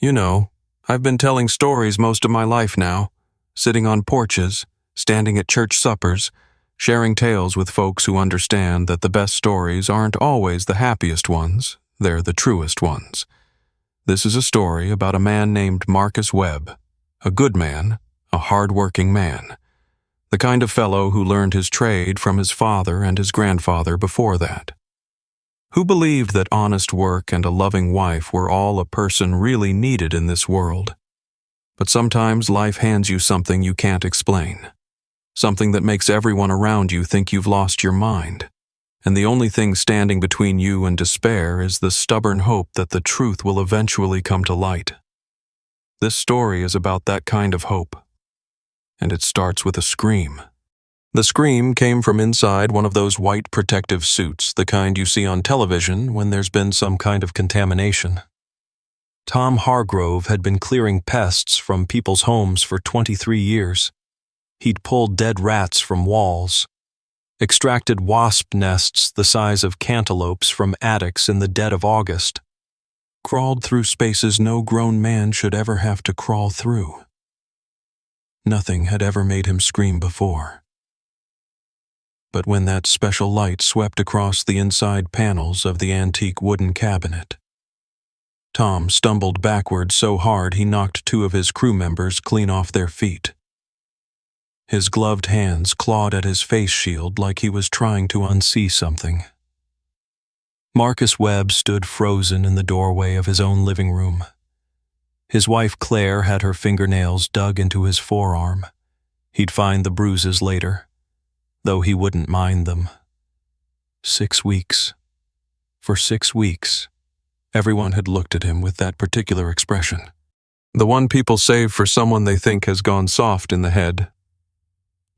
You know, I've been telling stories most of my life now, sitting on porches, standing at church suppers, sharing tales with folks who understand that the best stories aren't always the happiest ones, they're the truest ones. This is a story about a man named Marcus Webb, a good man, a hard-working man, the kind of fellow who learned his trade from his father and his grandfather before that, who believed that honest work and a loving wife were all a person really needed in this world. But sometimes life hands you something you can't explain, something that makes everyone around you think you've lost your mind, and the only thing standing between you and despair is the stubborn hope that the truth will eventually come to light. This story is about that kind of hope, and it starts with a scream. The scream came from inside one of those white protective suits, the kind you see on television when there's been some kind of contamination. Tom Hargrove had been clearing pests from people's homes for 23 years. He'd pulled dead rats from walls, extracted wasp nests the size of cantaloupes from attics in the dead of August, crawled through spaces no grown man should ever have to crawl through. Nothing had ever made him scream before. But when that special light swept across the inside panels of the antique wooden cabinet, Tom stumbled backward so hard he knocked two of his crew members clean off their feet. His gloved hands clawed at his face shield like he was trying to unsee something. Marcus Webb stood frozen in the doorway of his own living room. His wife Claire had her fingernails dug into his forearm. He'd find the bruises later, though he wouldn't mind them. 6 weeks. For 6 weeks, everyone had looked at him with that particular expression. The one people save for someone they think has gone soft in the head.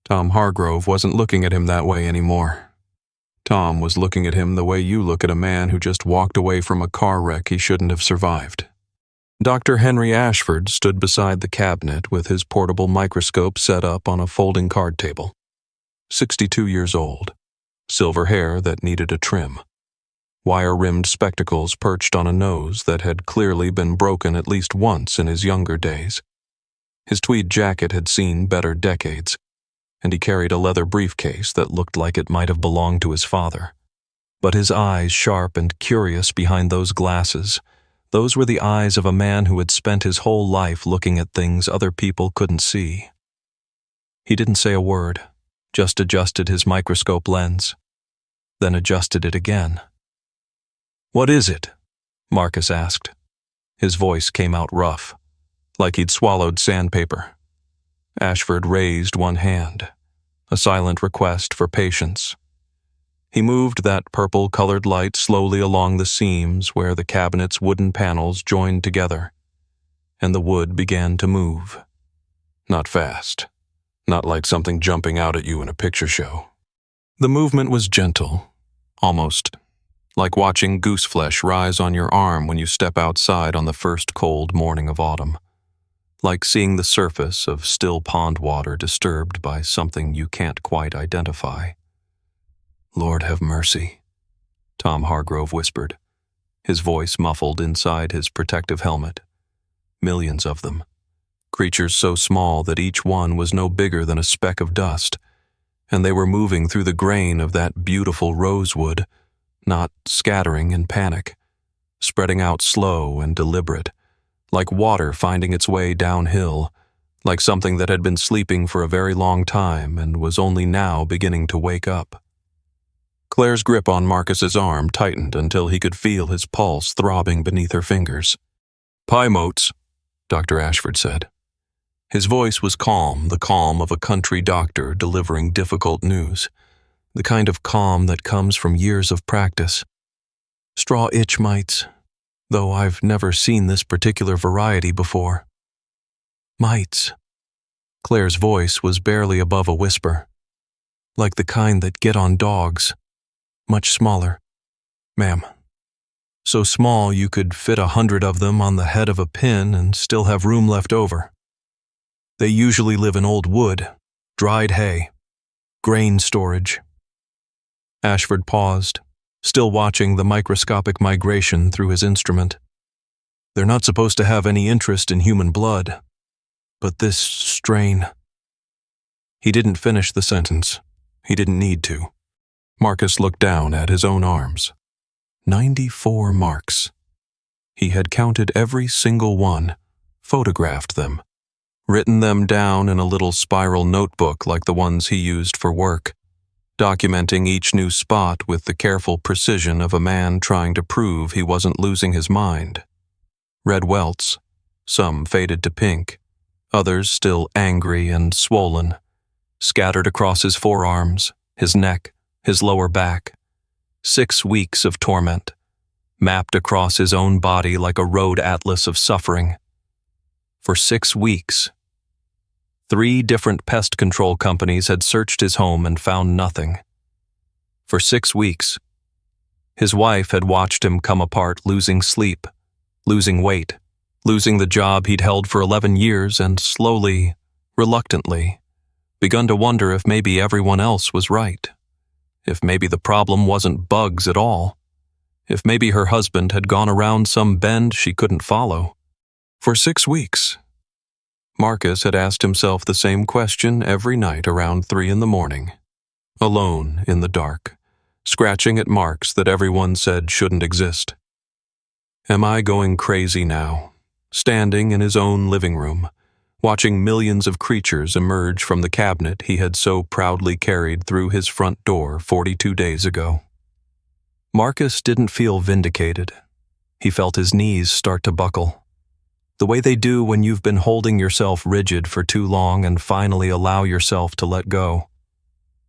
Tom Hargrove wasn't looking at him that way anymore. Tom was looking at him the way you look at a man who just walked away from a car wreck he shouldn't have survived. Dr. Henry Ashford stood beside the cabinet with his portable microscope set up on a folding card table. 62 years old, silver hair that needed a trim, wire-rimmed spectacles perched on a nose that had clearly been broken at least once in his younger days. His tweed jacket had seen better decades, and he carried a leather briefcase that looked like it might have belonged to his father. But his eyes, sharp and curious behind those glasses, those were the eyes of a man who had spent his whole life looking at things other people couldn't see. He didn't say a word, just adjusted his microscope lens, then adjusted it again. "What is it?" Marcus asked. His voice came out rough, like he'd swallowed sandpaper. Ashford raised one hand, a silent request for patience. He moved that purple-colored light slowly along the seams where the cabinet's wooden panels joined together, and the wood began to move. Not fast. Not like something jumping out at you in a picture show. The movement was gentle, almost like watching goose flesh rise on your arm when you step outside on the first cold morning of autumn, like seeing the surface of still pond water disturbed by something you can't quite identify. "Lord have mercy," Tom Hargrove whispered, his voice muffled inside his protective helmet. Millions of them. Creatures so small that each one was no bigger than a speck of dust, and they were moving through the grain of that beautiful rosewood, not scattering in panic, spreading out slow and deliberate, like water finding its way downhill, like something that had been sleeping for a very long time and was only now beginning to wake up. Claire's grip on Marcus's arm tightened until he could feel his pulse throbbing beneath her fingers. "Pie motes," Dr. Ashford said. His voice was calm, the calm of a country doctor delivering difficult news, the kind of calm that comes from years of practice. "Straw itch mites, though I've never seen this particular variety before." "Mites." Claire's voice was barely above a whisper, like the kind that get on dogs, much smaller. "Ma'am. So small you could fit 100 of them on the head of a pin and still have room left over. They usually live in old wood, dried hay, grain storage." Ashford paused, still watching the microscopic migration through his instrument. They're not supposed to have any interest in human blood. But this strain... He didn't finish the sentence. He didn't need to. Marcus looked down at his own arms. 94 marks. He had counted every single one, photographed them, written them down in a little spiral notebook like the ones he used for work, documenting each new spot with the careful precision of a man trying to prove he wasn't losing his mind. Red welts, some faded to pink, others still angry and swollen, scattered across his forearms, his neck, his lower back. 6 weeks of torment, mapped across his own body like a road atlas of suffering. For 6 weeks, 3 different pest control companies had searched his home and found nothing. For 6 weeks, his wife had watched him come apart, losing sleep, losing weight, losing the job he'd held for 11 years, and slowly, reluctantly, begun to wonder if maybe everyone else was right. If maybe the problem wasn't bugs at all. If maybe her husband had gone around some bend she couldn't follow. For 6 weeks, Marcus had asked himself the same question every night around 3 a.m, alone in the dark, scratching at marks that everyone said shouldn't exist. Am I going crazy now, standing in his own living room, watching millions of creatures emerge from the cabinet he had so proudly carried through his front door 42 days ago? Marcus didn't feel vindicated. He felt his knees start to buckle, the way they do when you've been holding yourself rigid for too long and finally allow yourself to let go.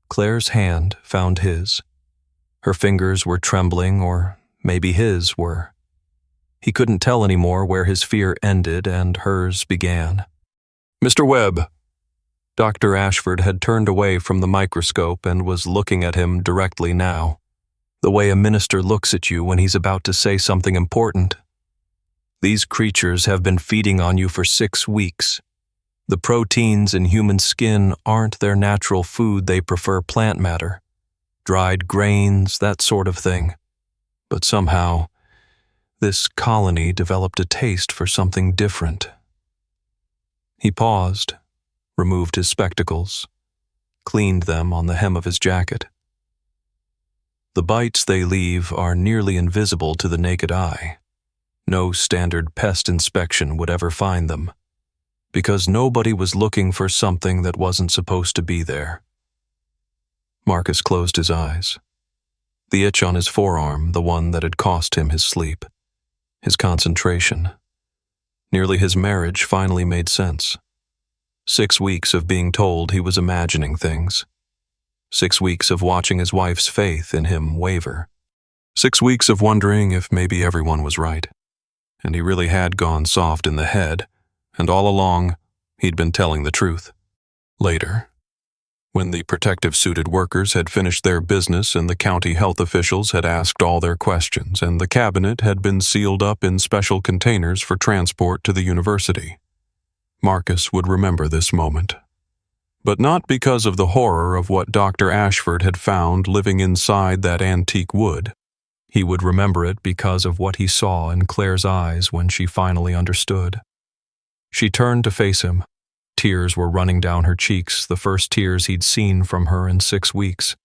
Claire's hand found his. Her fingers were trembling, or maybe his were. He couldn't tell anymore where his fear ended and hers began. "Mr. Webb." Dr. Ashford had turned away from the microscope and was looking at him directly now, the way a minister looks at you when he's about to say something important. "These creatures have been feeding on you for 6 weeks. The proteins in human skin aren't their natural food. They prefer plant matter, dried grains, that sort of thing. But somehow, this colony developed a taste for something different." He paused, removed his spectacles, cleaned them on the hem of his jacket. "The bites they leave are nearly invisible to the naked eye. No standard pest inspection would ever find them, because nobody was looking for something that wasn't supposed to be there." Marcus closed his eyes. The itch on his forearm, the one that had cost him his sleep, his concentration, nearly his marriage, finally made sense. 6 weeks of being told he was imagining things. 6 weeks of watching his wife's faith in him waver. 6 weeks of wondering if maybe everyone was right, and he really had gone soft in the head, and all along, he'd been telling the truth. Later, when the protective-suited workers had finished their business and the county health officials had asked all their questions and the cabinet had been sealed up in special containers for transport to the university, Marcus would remember this moment. But not because of the horror of what Dr. Ashford had found living inside that antique wood. He would remember it because of what he saw in Claire's eyes when she finally understood. She turned to face him. Tears were running down her cheeks, the first tears he'd seen from her in 6 weeks,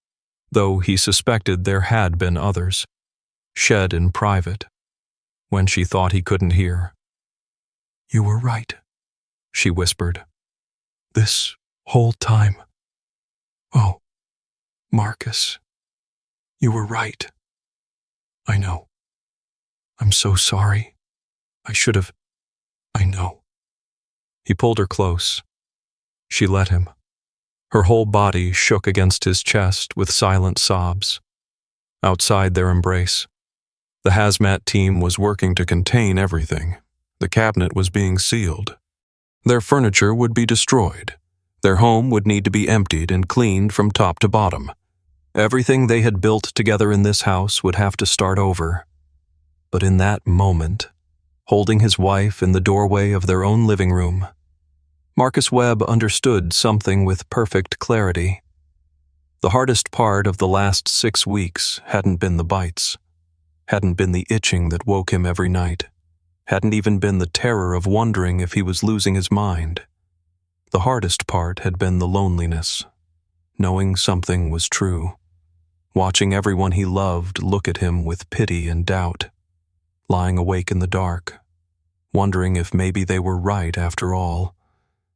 though he suspected there had been others, shed in private, when she thought he couldn't hear. "You were right," she whispered. "This whole time. Oh, Marcus, you were right. I know. I'm so sorry. I should have. I know." He pulled her close. She let him. Her whole body shook against his chest with silent sobs. Outside their embrace, the hazmat team was working to contain everything. The cabinet was being sealed. Their furniture would be destroyed. Their home would need to be emptied and cleaned from top to bottom. Everything they had built together in this house would have to start over. But in that moment, holding his wife in the doorway of their own living room, Marcus Webb understood something with perfect clarity. The hardest part of the last 6 weeks hadn't been the bites, hadn't been the itching that woke him every night. Hadn't even been the terror of wondering if he was losing his mind. The hardest part had been the loneliness, knowing something was true, watching everyone he loved look at him with pity and doubt, lying awake in the dark, wondering if maybe they were right after all.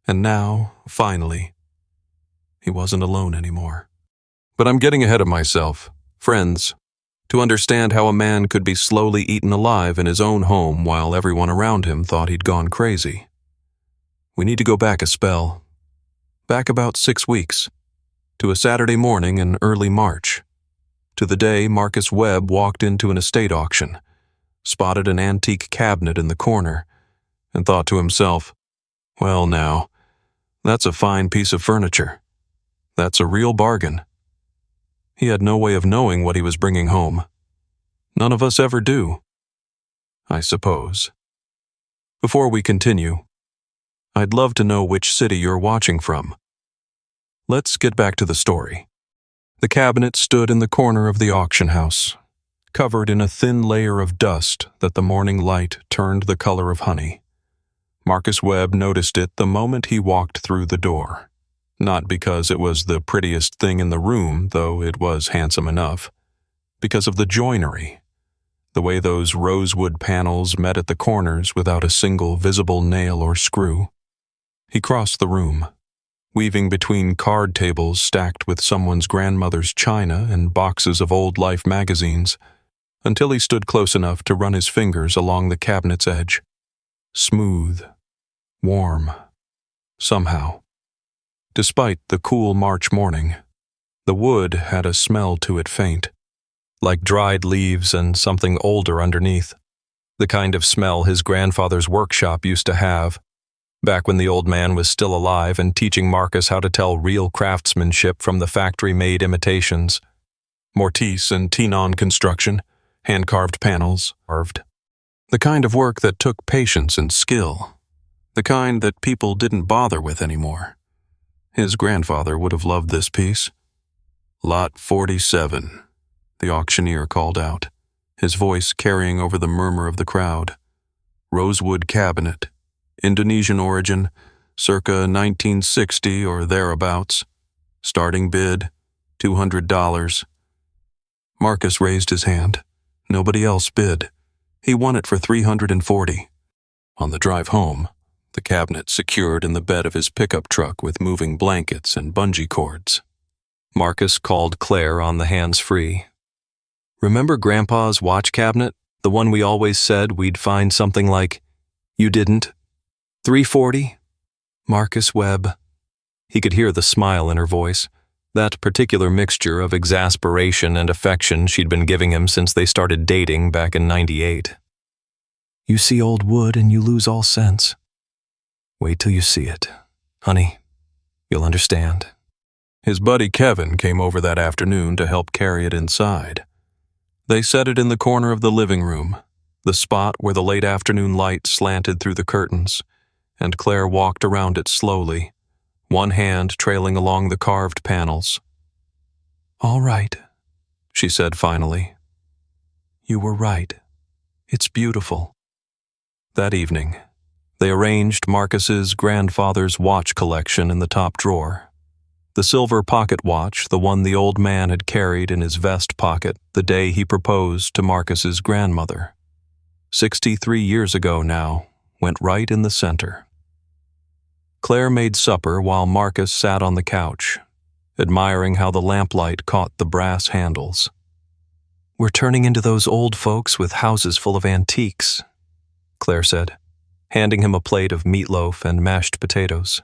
And now, finally, he wasn't alone anymore. But I'm getting ahead of myself. Friends, to understand how a man could be slowly eaten alive in his own home while everyone around him thought he'd gone crazy. We need to go back a spell. Back about 6 weeks. To a Saturday morning in early March. To the day Marcus Webb walked into an estate auction, spotted an antique cabinet in the corner, and thought to himself, well now, that's a fine piece of furniture. That's a real bargain. He had no way of knowing what he was bringing home. None of us ever do, I suppose. Before we continue, I'd love to know which city you're watching from. Let's get back to the story. The cabinet stood in the corner of the auction house, covered in a thin layer of dust that the morning light turned the color of honey. Marcus Webb noticed it the moment he walked through the door. Not because it was the prettiest thing in the room, though it was handsome enough. Because of the joinery. The way those rosewood panels met at the corners without a single visible nail or screw. He crossed the room, weaving between card tables stacked with someone's grandmother's china and boxes of old Life magazines, until he stood close enough to run his fingers along the cabinet's edge. Smooth, warm, somehow. Despite the cool March morning, the wood had a smell to it faint, like dried leaves and something older underneath. The kind of smell his grandfather's workshop used to have, back when the old man was still alive and teaching Marcus how to tell real craftsmanship from the factory-made imitations. Mortise and Tenon construction, hand-carved panels, carved. The kind of work that took patience and skill. The kind that people didn't bother with anymore. His grandfather would have loved this piece. Lot 47, the auctioneer called out, his voice carrying over the murmur of the crowd. Rosewood cabinet. Indonesian origin, circa 1960 or thereabouts. Starting bid, $200. Marcus raised his hand. Nobody else bid. He won it for $340. On the drive home, the cabinet secured in the bed of his pickup truck with moving blankets and bungee cords. Marcus called Claire on the hands-free. Remember Grandpa's watch cabinet? The one we always said we'd find something like, you didn't? $340? Marcus Webb. He could hear the smile in her voice, that particular mixture of exasperation and affection she'd been giving him since they started dating back in '98. You see old wood and you lose all sense. Wait till you see it. Honey, you'll understand. His buddy Kevin came over that afternoon to help carry it inside. They set it in the corner of the living room, the spot where the late afternoon light slanted through the curtains, and Claire walked around it slowly, one hand trailing along the carved panels. All right, she said finally. You were right. It's beautiful. That evening, they arranged Marcus's grandfather's watch collection in the top drawer. The silver pocket watch, the one the old man had carried in his vest pocket the day he proposed to Marcus's grandmother. 63 years ago now, went right in the center. Claire made supper while Marcus sat on the couch, admiring how the lamplight caught the brass handles. We're turning into those old folks with houses full of antiques, Claire said, handing him a plate of meatloaf and mashed potatoes.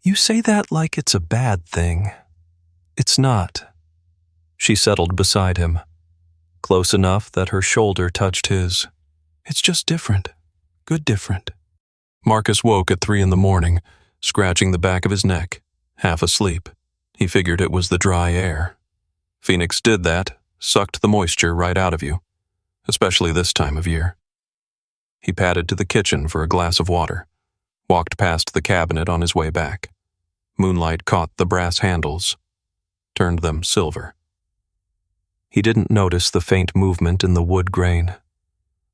You say that like it's a bad thing. It's not. She settled beside him, close enough that her shoulder touched his. It's just different. Good different. Marcus woke at 3 a.m, scratching the back of his neck, half asleep. He figured it was the dry air. Phoenix did that, sucked the moisture right out of you, especially this time of year. He padded to the kitchen for a glass of water, walked past the cabinet on his way back. Moonlight caught the brass handles, turned them silver. He didn't notice the faint movement in the wood grain.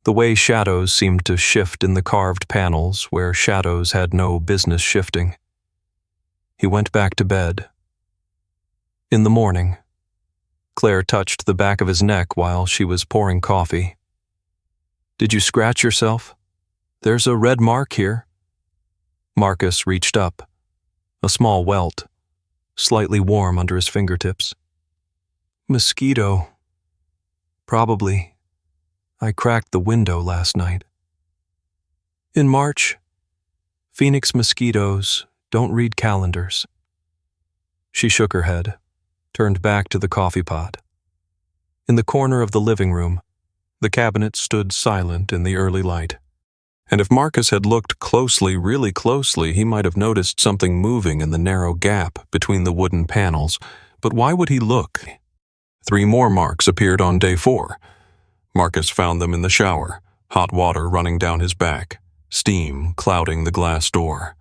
The way shadows seemed to shift in the carved panels where shadows had no business shifting. He went back to bed. In the morning, Claire touched the back of his neck while she was pouring coffee. "Did you scratch yourself? There's a red mark here." Marcus reached up, a small welt, slightly warm under his fingertips. "Mosquito. Probably. I cracked the window last night." In March, Phoenix mosquitoes don't read calendars. She shook her head, turned back to the coffee pot. In the corner of the living room, the cabinet stood silent in the early light. And if Marcus had looked closely, really closely, he might have noticed something moving in the narrow gap between the wooden panels. But why would he look? 3 more marks appeared on day 4. Marcus found them in the shower, hot water running down his back, steam clouding the glass door.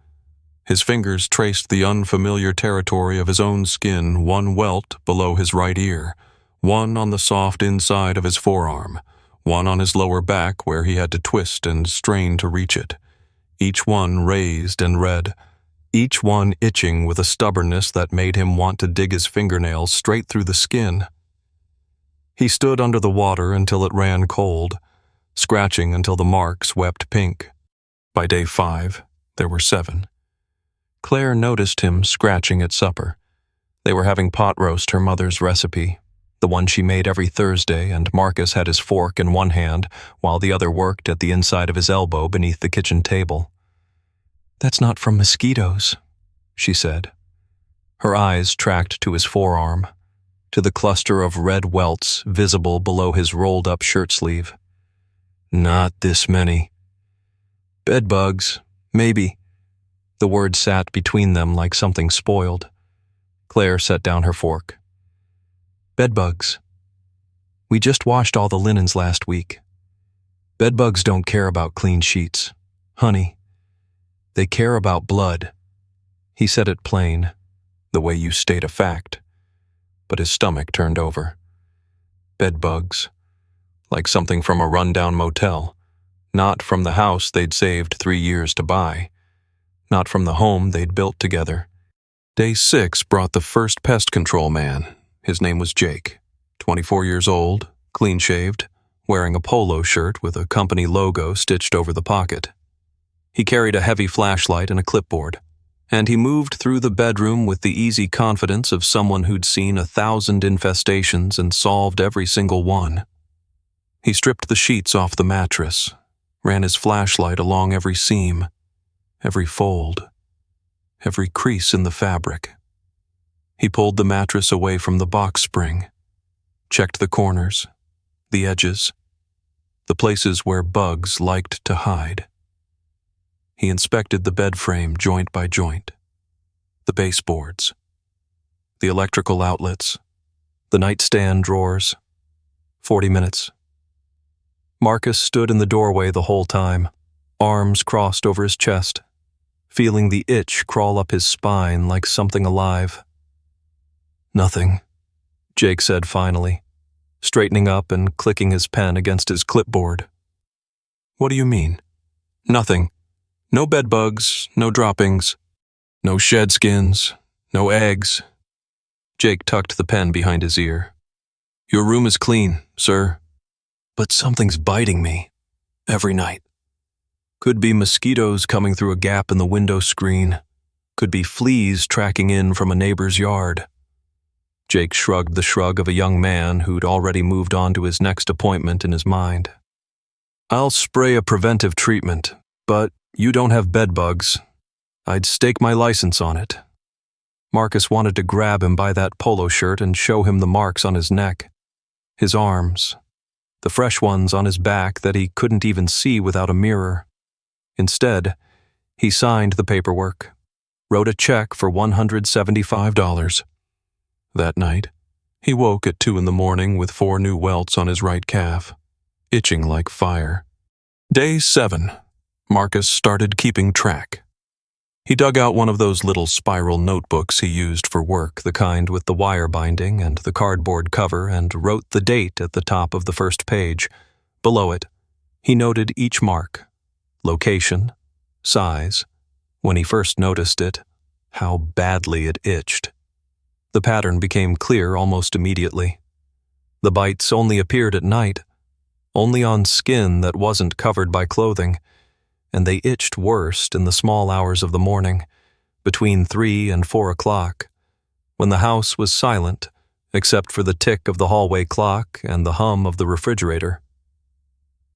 His fingers traced the unfamiliar territory of his own skin, one welt below his right ear, one on the soft inside of his forearm, one on his lower back where he had to twist and strain to reach it, each one raised and red, each one itching with a stubbornness that made him want to dig his fingernails straight through the skin. He stood under the water until it ran cold, scratching until the marks wept pink. By day 5, there were 7. Claire noticed him scratching at supper. They were having pot roast, her mother's recipe, the one she made every Thursday, and Marcus had his fork in one hand while the other worked at the inside of his elbow beneath the kitchen table. "That's not from mosquitoes," she said. Her eyes tracked to his forearm, to the cluster of red welts visible below his rolled-up shirt sleeve. "Not this many." "Bedbugs, maybe." The word sat between them like something spoiled. Claire set down her fork. "Bedbugs. We just washed all the linens last week. Bedbugs don't care about clean sheets. Honey, they care about blood." He said it plain, the way you state a fact, but his stomach turned over. Bedbugs. Like something from a rundown motel, not from the house they'd saved 3 years to buy. Not from the home they'd built together. Day 6 brought the first pest control man. His name was Jake, 24 years old, clean-shaved, wearing a polo shirt with a company logo stitched over the pocket. He carried a heavy flashlight and a clipboard, and he moved through the bedroom with the easy confidence of someone who'd seen 1,000 infestations and solved every single one. He stripped the sheets off the mattress, ran his flashlight along every seam, every fold, every crease in the fabric. He pulled the mattress away from the box spring, checked the corners, the edges, the places where bugs liked to hide. He inspected the bed frame joint by joint, the baseboards, the electrical outlets, the nightstand drawers. 40 minutes. Marcus stood in the doorway the whole time, arms crossed over his chest, feeling the itch crawl up his spine like something alive. "Nothing," Jake said finally, straightening up and clicking his pen against his clipboard. "What do you mean?" "Nothing. No bed bugs, no droppings, no shed skins, no eggs." Jake tucked the pen behind his ear. "Your room is clean, sir. But something's biting me. Every night. Could be mosquitoes coming through a gap in the window screen. Could be fleas tracking in from a neighbor's yard." Jake shrugged the shrug of a young man who'd already moved on to his next appointment in his mind. "I'll spray a preventive treatment, but you don't have bed bugs. I'd stake my license on it." Marcus wanted to grab him by that polo shirt and show him the marks on his neck, his arms, the fresh ones on his back that he couldn't even see without a mirror. Instead, he signed the paperwork, wrote a check for $175. That night, he woke at 2 a.m. with 4 new welts on his right calf, itching like fire. Day 7, Marcus started keeping track. He dug out one of those little spiral notebooks he used for work, the kind with the wire binding and the cardboard cover, and wrote the date at the top of the first page. Below it, He noted each mark, location, size. When he first noticed it, how badly it itched. The pattern became clear almost immediately. The bites only appeared at night, only on skin that wasn't covered by clothing, and they itched worst in the small hours of the morning, between 3 and 4 o'clock, when the house was silent, except for the tick of the hallway clock and the hum of the refrigerator.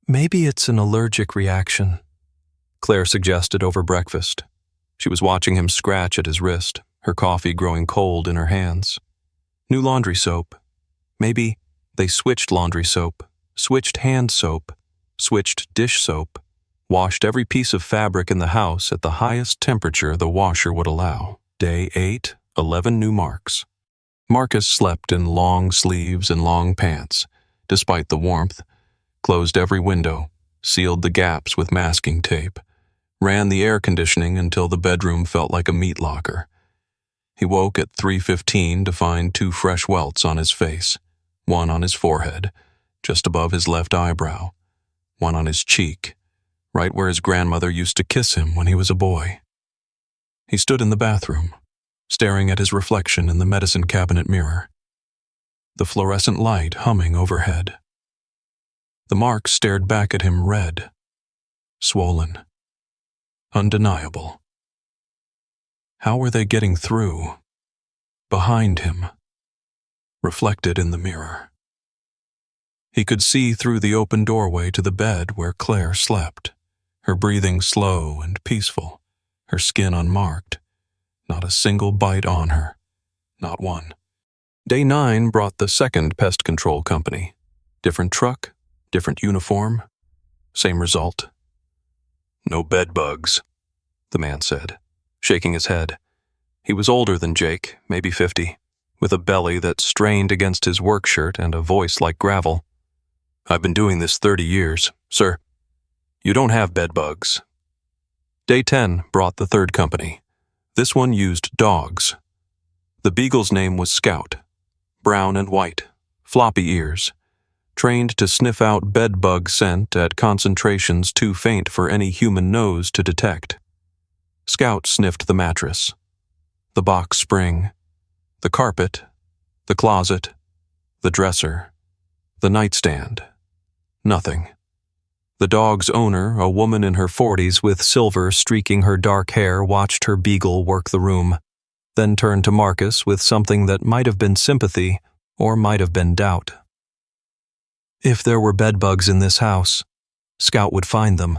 Maybe it's an allergic reaction, Claire suggested over breakfast. She was watching him scratch at his wrist, her coffee growing cold in her hands. New laundry soap. Maybe they switched laundry soap, switched hand soap, switched dish soap, washed every piece of fabric in the house at the highest temperature the washer would allow. Day 8, 11 new marks. Marcus slept in long sleeves and long pants, despite the warmth, closed every window, sealed the gaps with masking tape, ran the air conditioning until the bedroom felt like a meat locker. He woke at 3:15 to find 2 fresh welts on his face, one on his forehead, just above his left eyebrow, one on his cheek, right where his grandmother used to kiss him when he was a boy. He stood in the bathroom, staring at his reflection in the medicine cabinet mirror, the fluorescent light humming overhead. The marks stared back at him red, swollen, undeniable. How were they getting through? Behind him, reflected in the mirror. He could see through the open doorway to the bed where Claire slept, her breathing slow and peaceful, her skin unmarked, not a single bite on her, not one. Day 9 brought the second pest control company. Different truck, different uniform, same result. No bed bugs, the man said, shaking his head. He was older than Jake, maybe 50, with a belly that strained against his work shirt and a voice like gravel. I've been doing this 30 years, sir. You don't have bed bugs. Day 10 brought the third company. This one used dogs. The beagle's name was Scout, brown and white, floppy ears, trained to sniff out bed bug scent at concentrations too faint for any human nose to detect. Scout sniffed the mattress, the box spring, the carpet, the closet, the dresser, the nightstand. Nothing. The dog's owner, a woman in her 40s with silver streaking her dark hair, watched her beagle work the room, then turned to Marcus with something that might have been sympathy or might have been doubt. If there were bedbugs in this house, Scout would find them.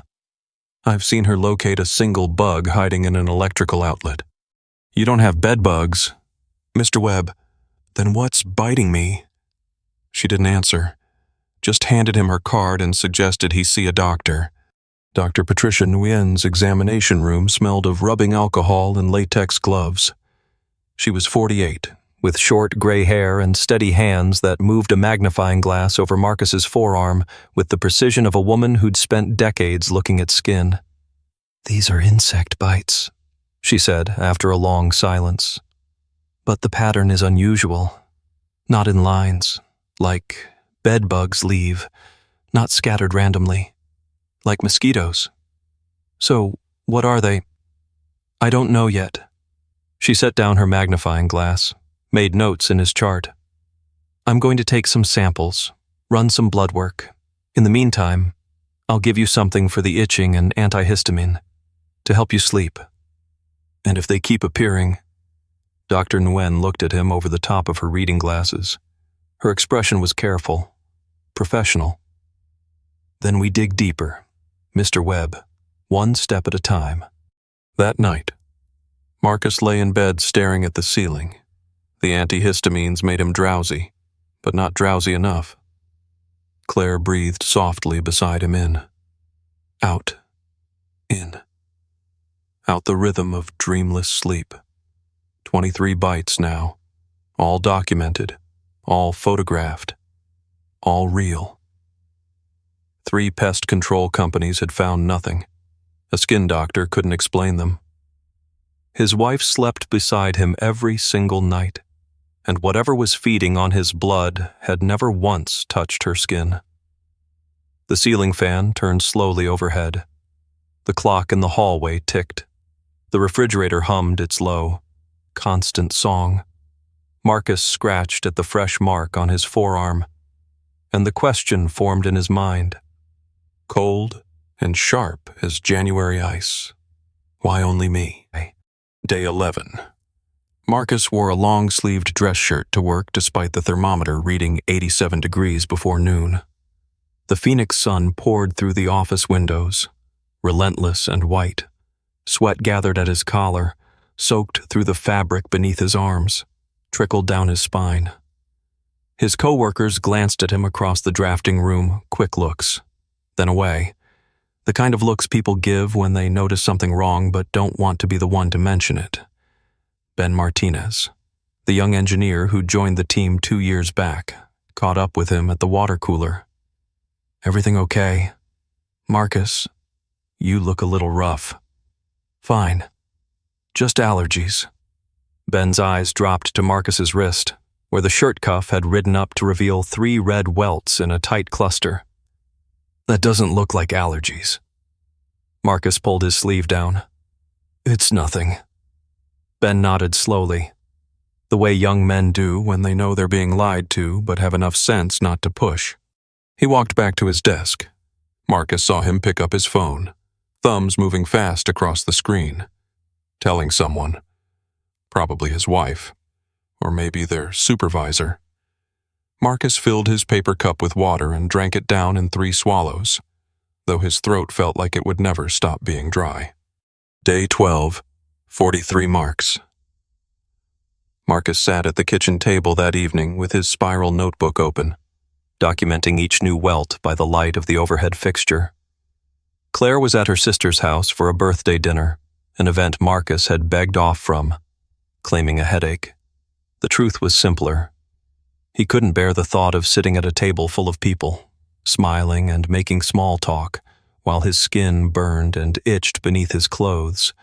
I've seen her locate a single bug hiding in an electrical outlet. You don't have bedbugs, Mr. Webb. Then what's biting me? She didn't answer, just handed him her card and suggested he see a doctor. Dr. Patricia Nguyen's examination room smelled of rubbing alcohol and latex gloves. She was 48, with short gray hair and steady hands that moved a magnifying glass over Marcus's forearm with the precision of a woman who'd spent decades looking at skin. These are insect bites, she said after a long silence. But the pattern is unusual, not in lines, like bed bugs leave, not scattered randomly, like mosquitoes. So, what are they? I don't know yet. She set down her magnifying glass, made notes in his chart. I'm going to take some samples, run some blood work. In the meantime, I'll give you something for the itching and antihistamine to help you sleep. And if they keep appearing... Dr. Nguyen looked at him over the top of her reading glasses. Her expression was careful, professional. Then we dig deeper, Mr. Webb, one step at a time. That night, Marcus lay in bed staring at the ceiling. The antihistamines made him drowsy, but not drowsy enough. Claire breathed softly beside him in. Out. In. Out the rhythm of dreamless sleep. 23 bites now, all documented, all photographed, all real. 3 pest control companies had found nothing. A skin doctor couldn't explain them. His wife slept beside him every single night, and whatever was feeding on his blood had never once touched her skin. The ceiling fan turned slowly overhead. The clock in the hallway ticked. The refrigerator hummed its low, constant song. Marcus scratched at the fresh mark on his forearm, and the question formed in his mind. Cold and sharp as January ice. Why only me? Day 11. Marcus wore a long-sleeved dress shirt to work despite the thermometer reading 87 degrees before noon. The Phoenix sun poured through the office windows, relentless and white. Sweat gathered at his collar, soaked through the fabric beneath his arms, trickled down his spine. His coworkers glanced at him across the drafting room, quick looks, then away. The kind of looks people give when they notice something wrong but don't want to be the one to mention it. Ben Martinez, the young engineer who joined the team 2 years back, caught up with him at the water cooler. Everything okay? Marcus, you look a little rough. Fine. Just allergies. Ben's eyes dropped to Marcus's wrist, where the shirt cuff had ridden up to reveal 3 red welts in a tight cluster. That doesn't look like allergies. Marcus pulled his sleeve down. It's nothing. Ben nodded slowly, the way young men do when they know they're being lied to but have enough sense not to push. He walked back to his desk. Marcus saw him pick up his phone, thumbs moving fast across the screen, telling someone, probably his wife, or maybe their supervisor. Marcus filled his paper cup with water and drank it down in 3 swallows, though his throat felt like it would never stop being dry. Day 12, 43 marks. Marcus sat at the kitchen table that evening with his spiral notebook open, documenting each new welt by the light of the overhead fixture. Claire was at her sister's house for a birthday dinner, an event Marcus had begged off from, claiming a headache. The truth was simpler. He couldn't bear the thought of sitting at a table full of people, smiling and making small talk, while his skin burned and itched beneath his clothes.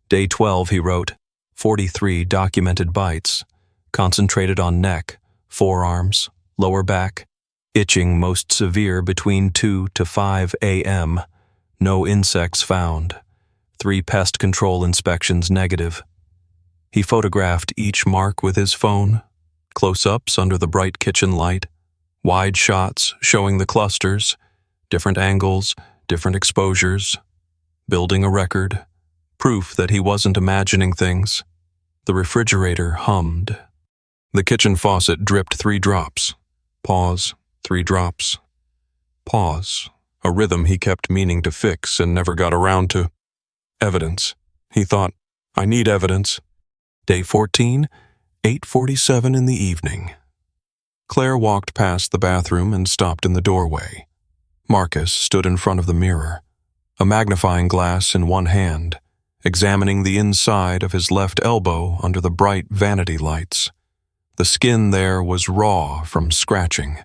Day 12, he wrote, 43 documented bites, concentrated on neck, forearms, lower back, itching most severe between 2 to 5 a.m., no insects found, 3 pest control inspections negative. He photographed each mark with his phone, close-ups under the bright kitchen light, wide shots showing the clusters, different angles, different exposures, building a record, proof that he wasn't imagining things. The refrigerator hummed. The kitchen faucet dripped 3 drops. Pause, 3 drops. Pause, a rhythm he kept meaning to fix and never got around to. Evidence. He thought, I need evidence. Day 14, 8:47 in the evening. Claire walked past the bathroom and stopped in the doorway. Marcus stood in front of the mirror, a magnifying glass in one hand, examining the inside of his left elbow under the bright vanity lights. The skin there was raw from scratching,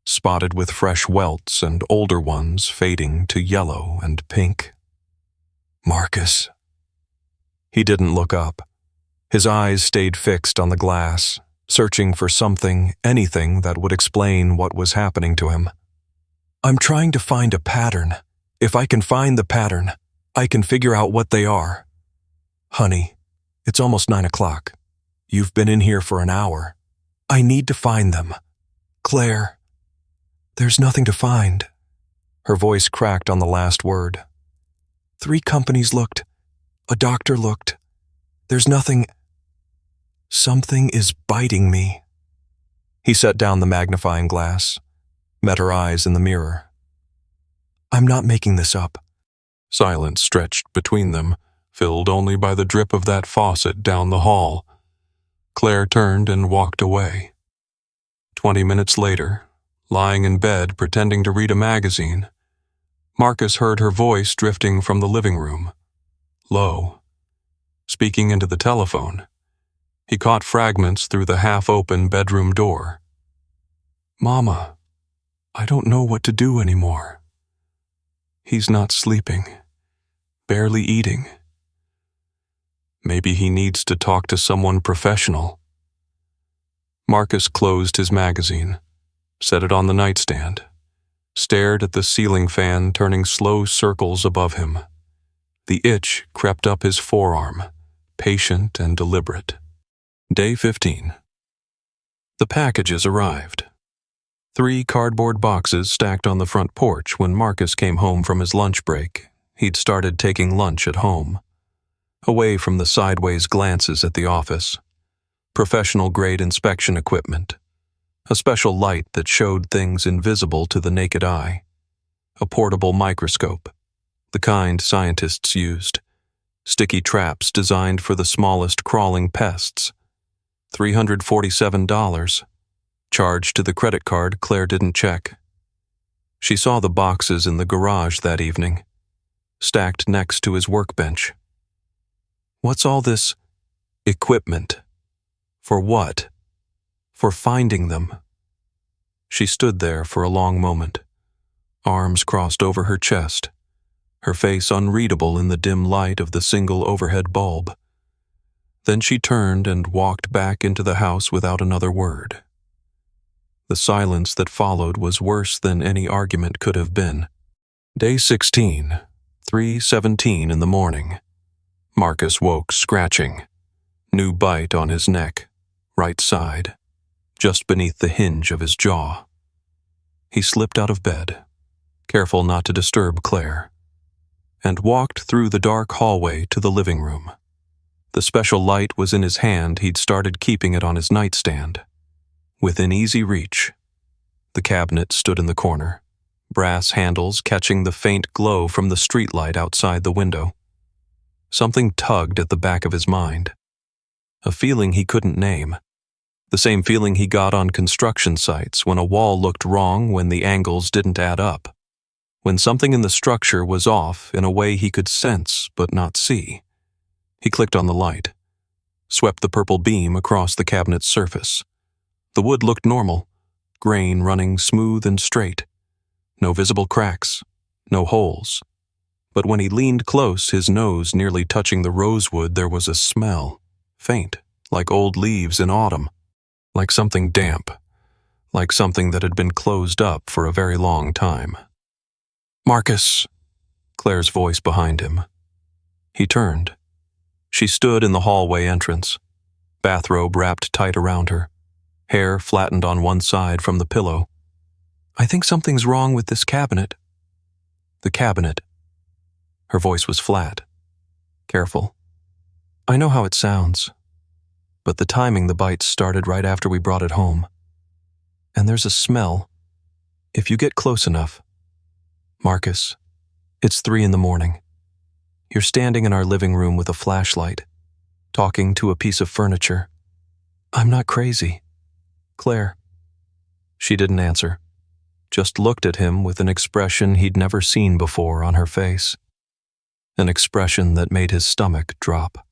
spotted with fresh welts and older ones fading to yellow and pink. Marcus. He didn't look up. His eyes stayed fixed on the glass, searching for something, anything that would explain what was happening to him. I'm trying to find a pattern. If I can find the pattern, I can figure out what they are. Honey, it's almost 9 o'clock. You've been in here for an hour. I need to find them. Claire. There's nothing to find. Her voice cracked on the last word. 3 companies looked. A doctor looked. There's nothing. Something is biting me. He set down the magnifying glass, met her eyes in the mirror. I'm not making this up. Silence stretched between them, filled only by the drip of that faucet down the hall. Claire turned and walked away. 20 minutes later, lying in bed pretending to read a magazine, Marcus heard her voice drifting from the living room, low, speaking into the telephone. He caught fragments through the half-open bedroom door. Mama, I don't know what to do anymore. He's not sleeping, barely eating. Maybe he needs to talk to someone professional. Marcus closed his magazine, set it on the nightstand, stared at the ceiling fan turning slow circles above him. The itch crept up his forearm, patient and deliberate. Day 15. The packages arrived. 3 cardboard boxes stacked on the front porch when Marcus came home from his lunch break. He'd started taking lunch at home, away from the sideways glances at the office. Professional-grade inspection equipment, a special light that showed things invisible to the naked eye, a portable microscope, the kind scientists used, sticky traps designed for the smallest crawling pests. $347, charged to the credit card Claire didn't check. She saw the boxes in the garage that evening, stacked next to his workbench. What's all this equipment? For what? For finding them. She stood there for a long moment, arms crossed over her chest, her face unreadable in the dim light of the single overhead bulb. Then she turned and walked back into the house without another word. The silence that followed was worse than any argument could have been. Day 16, 3:17 in the morning. Marcus woke scratching. New bite on his neck, right side, just beneath the hinge of his jaw. He slipped out of bed, careful not to disturb Claire, and walked through the dark hallway to the living room. The special light was in his hand. He'd started keeping it on his nightstand, within easy reach. The cabinet stood in the corner, brass handles catching the faint glow from the streetlight outside the window. Something tugged at the back of his mind, a feeling he couldn't name, the same feeling he got on construction sites when a wall looked wrong, when the angles didn't add up, when something in the structure was off in a way he could sense but not see. He clicked on the light, swept the purple beam across the cabinet's surface. The wood looked normal, grain running smooth and straight. No visible cracks, no holes. But when he leaned close, his nose nearly touching the rosewood, there was a smell, faint, like old leaves in autumn, like something damp, like something that had been closed up for a very long time. "Marcus," Claire's voice behind him. He turned. She stood in the hallway entrance, bathrobe wrapped tight around her, hair flattened on one side from the pillow. "I think something's wrong with this cabinet." The cabinet. Her voice was flat, careful. "I know how it sounds, but the timing the bites started right after we brought it home. And there's a smell, if you get close enough. Marcus, it's 3 in the morning. You're standing in our living room with a flashlight, talking to a piece of furniture. I'm not crazy. Claire." She didn't answer, just looked at him with an expression he'd never seen before on her face, an expression that made his stomach drop.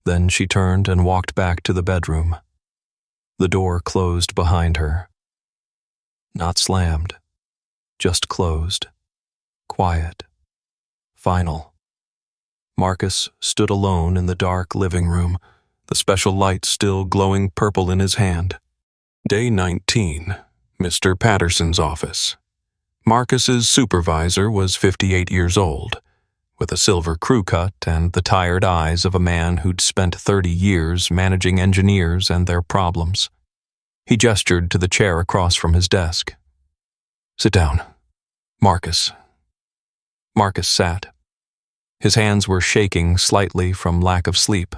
Then she turned and walked back to the bedroom. The door closed behind her. Not slammed, just closed. Quiet. Final. Marcus stood alone in the dark living room, the special light still glowing purple in his hand. Day 19, Mr. Patterson's office. Marcus's supervisor was 58 years old, with a silver crew cut and the tired eyes of a man who'd spent 30 years managing engineers and their problems. He gestured to the chair across from his desk. "Sit down, Marcus." Marcus sat. His hands were shaking slightly from lack of sleep,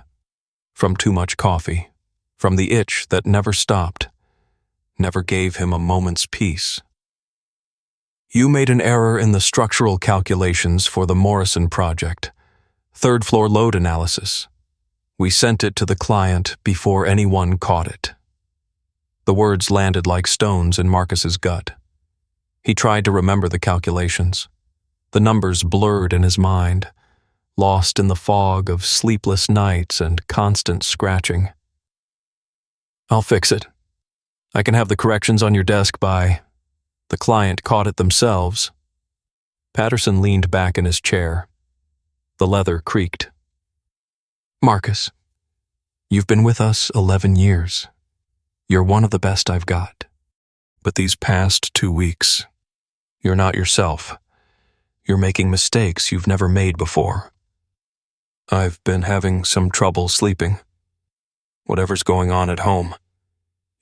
from too much coffee, from the itch that never stopped, never gave him a moment's peace. "You made an error in the structural calculations for the Morrison project, third-floor load analysis. We sent it to the client before anyone caught it." The words landed like stones in Marcus's gut. He tried to remember the calculations. The numbers blurred in his mind, lost in the fog of sleepless nights and constant scratching. "I'll fix it. I can have the corrections on your desk by..." The client caught it themselves. Patterson leaned back in his chair. The leather creaked. "Marcus, you've been with us 11 years. You're one of the best I've got. But these past 2 weeks, You're not yourself. You're making mistakes you've never made before. I've been having some trouble sleeping. Whatever's going on at home,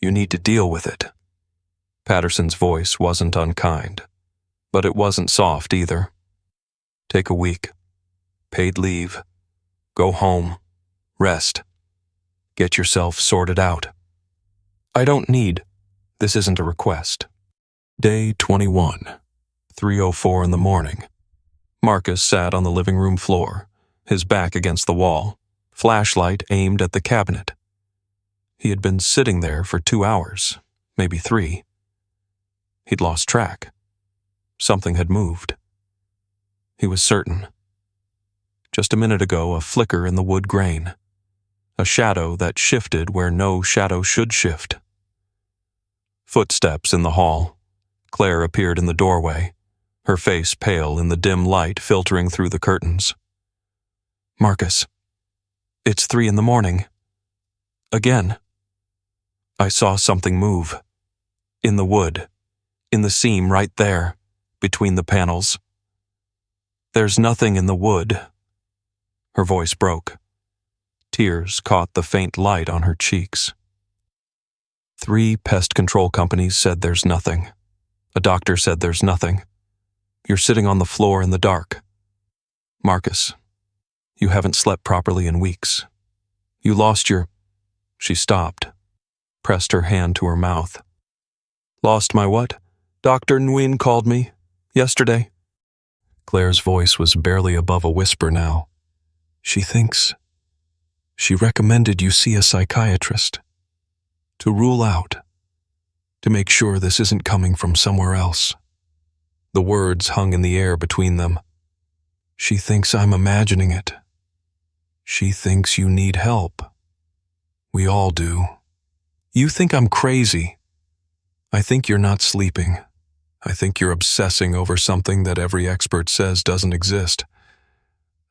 you need to deal with it. Patterson's voice wasn't unkind, but it wasn't soft either. Take a week. Paid leave. Go home. Rest. Get yourself sorted out. I don't need. This isn't a request. Day 21, 3:04 in the morning. Marcus sat on the living room floor, his back against the wall, flashlight aimed at the cabinet. He had been sitting there for 2 hours, maybe 3. He'd lost track. Something had moved. He was certain. Just a minute ago, a flicker in the wood grain. A shadow that shifted where no shadow should shift. Footsteps in the hall. Claire appeared in the doorway, her face pale in the dim light filtering through the curtains. Marcus, it's 3 in the morning. Again. I saw something move. In the wood. In the seam right there, between the panels. There's nothing in the wood. Her voice broke. Tears caught the faint light on her cheeks. 3 pest control companies said there's nothing. A doctor said there's nothing. You're sitting on the floor in the dark. Marcus, you haven't slept properly in weeks. You lost your... She stopped, pressed her hand to her mouth. Lost my what? Dr. Nguyen called me. Yesterday. Claire's voice was barely above a whisper now. She recommended you see a psychiatrist. To rule out. To make sure this isn't coming from somewhere else. The words hung in the air between them. She thinks I'm imagining it. She thinks you need help. We all do. You think I'm crazy. I think you're not sleeping. I think you're obsessing over something that every expert says doesn't exist.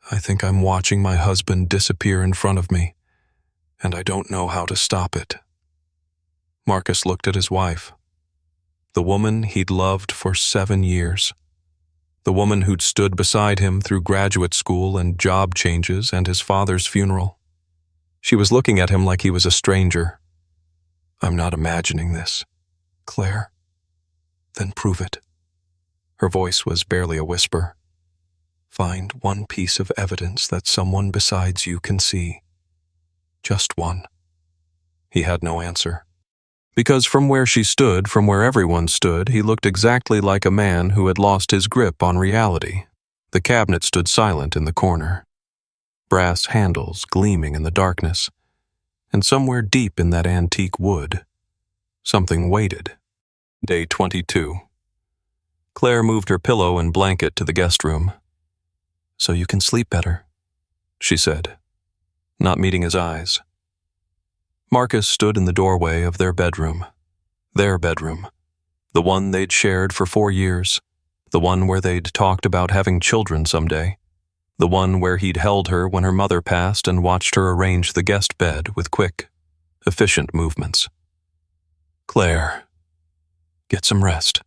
I think I'm watching my husband disappear in front of me, and I don't know how to stop it. Marcus looked at his wife. The woman he'd loved for 7 years. The woman who'd stood beside him through graduate school and job changes and his father's funeral. She was looking at him like he was a stranger. I'm not imagining this. Claire? Then prove it. Her voice was barely a whisper. Find one piece of evidence that someone besides you can see. Just one. He had no answer. Because from where she stood, from where everyone stood, he looked exactly like a man who had lost his grip on reality. The cabinet stood silent in the corner. Brass handles gleaming in the darkness. And somewhere deep in that antique wood, something waited. Day 22. Claire moved her pillow and blanket to the guest room. So you can sleep better, she said, not meeting his eyes. Marcus stood in the doorway of their bedroom. Their bedroom. The one they'd shared for 4 years. The one where they'd talked about having children someday. The one where he'd held her when her mother passed and watched her arrange the guest bed with quick, efficient movements. Claire. Get some rest.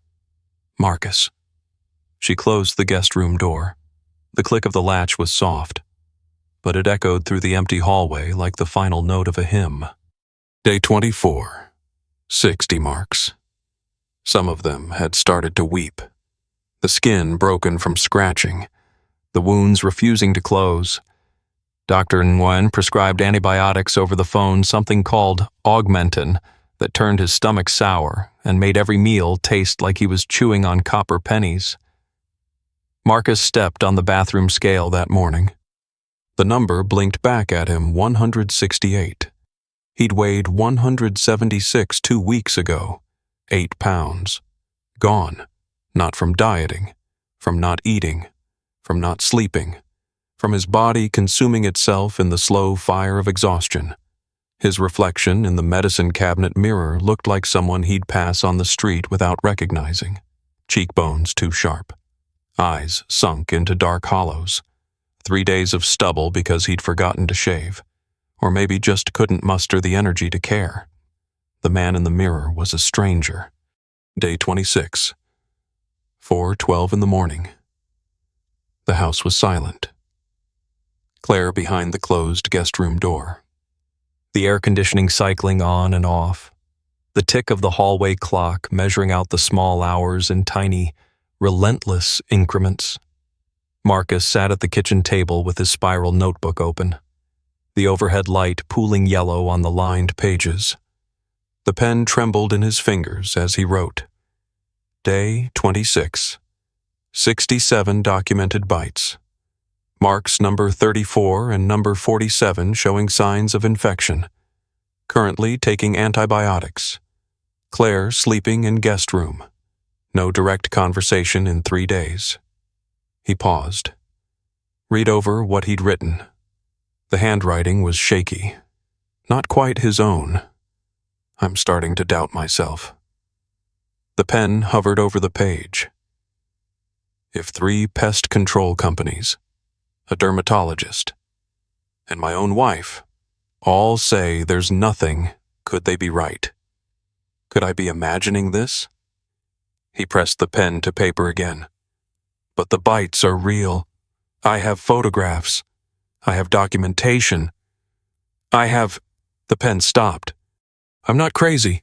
Marcus. She closed the guest room door. The click of the latch was soft, but it echoed through the empty hallway like the final note of a hymn. Day 24. 60 marks. Some of them had started to weep. The skin broken from scratching. The wounds refusing to close. Dr. Nguyen prescribed antibiotics over the phone, something called augmentin, that turned his stomach sour and made every meal taste like he was chewing on copper pennies. Marcus stepped on the bathroom scale that morning. The number blinked back at him 168. He'd weighed 176 2 weeks ago, 8 pounds. Gone, not from dieting, from not eating, from not sleeping, from his body consuming itself in the slow fire of exhaustion. His reflection in the medicine cabinet mirror looked like someone he'd pass on the street without recognizing. Cheekbones too sharp. Eyes sunk into dark hollows. 3 days of stubble because he'd forgotten to shave. Or maybe just couldn't muster the energy to care. The man in the mirror was a stranger. Day 26. 4:12 in the morning. The house was silent. Claire behind the closed guest room door. The air conditioning cycling on and off. The tick of the hallway clock measuring out the small hours in tiny, relentless increments. Marcus sat at the kitchen table with his spiral notebook open, the overhead light pooling yellow on the lined pages. The pen trembled in his fingers as he wrote. Day 26. 67 documented bites. Marks number 34 and number 47 showing signs of infection. Currently taking antibiotics. Claire sleeping in guest room. No direct conversation in 3 days. He paused. Read over what he'd written. The handwriting was shaky. Not quite his own. I'm starting to doubt myself. The pen hovered over the page. If 3 pest control companies, a dermatologist, and my own wife all say there's nothing, could they be right? Could I be imagining this? He pressed the pen to paper again. But the bites are real. I have photographs. I have documentation. The pen stopped. I'm not crazy.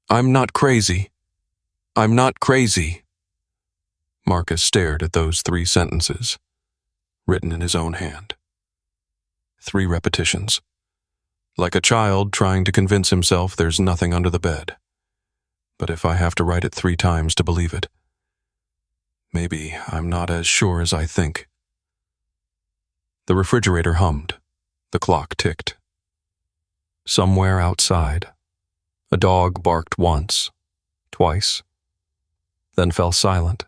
I'm not crazy. I'm not crazy. Marcus stared at those 3 sentences, written in his own hand. 3 repetitions. Like a child trying to convince himself there's nothing under the bed. But if I have to write it 3 times to believe it, maybe I'm not as sure as I think. The refrigerator hummed. The clock ticked. Somewhere outside, a dog barked once, twice, then fell silent.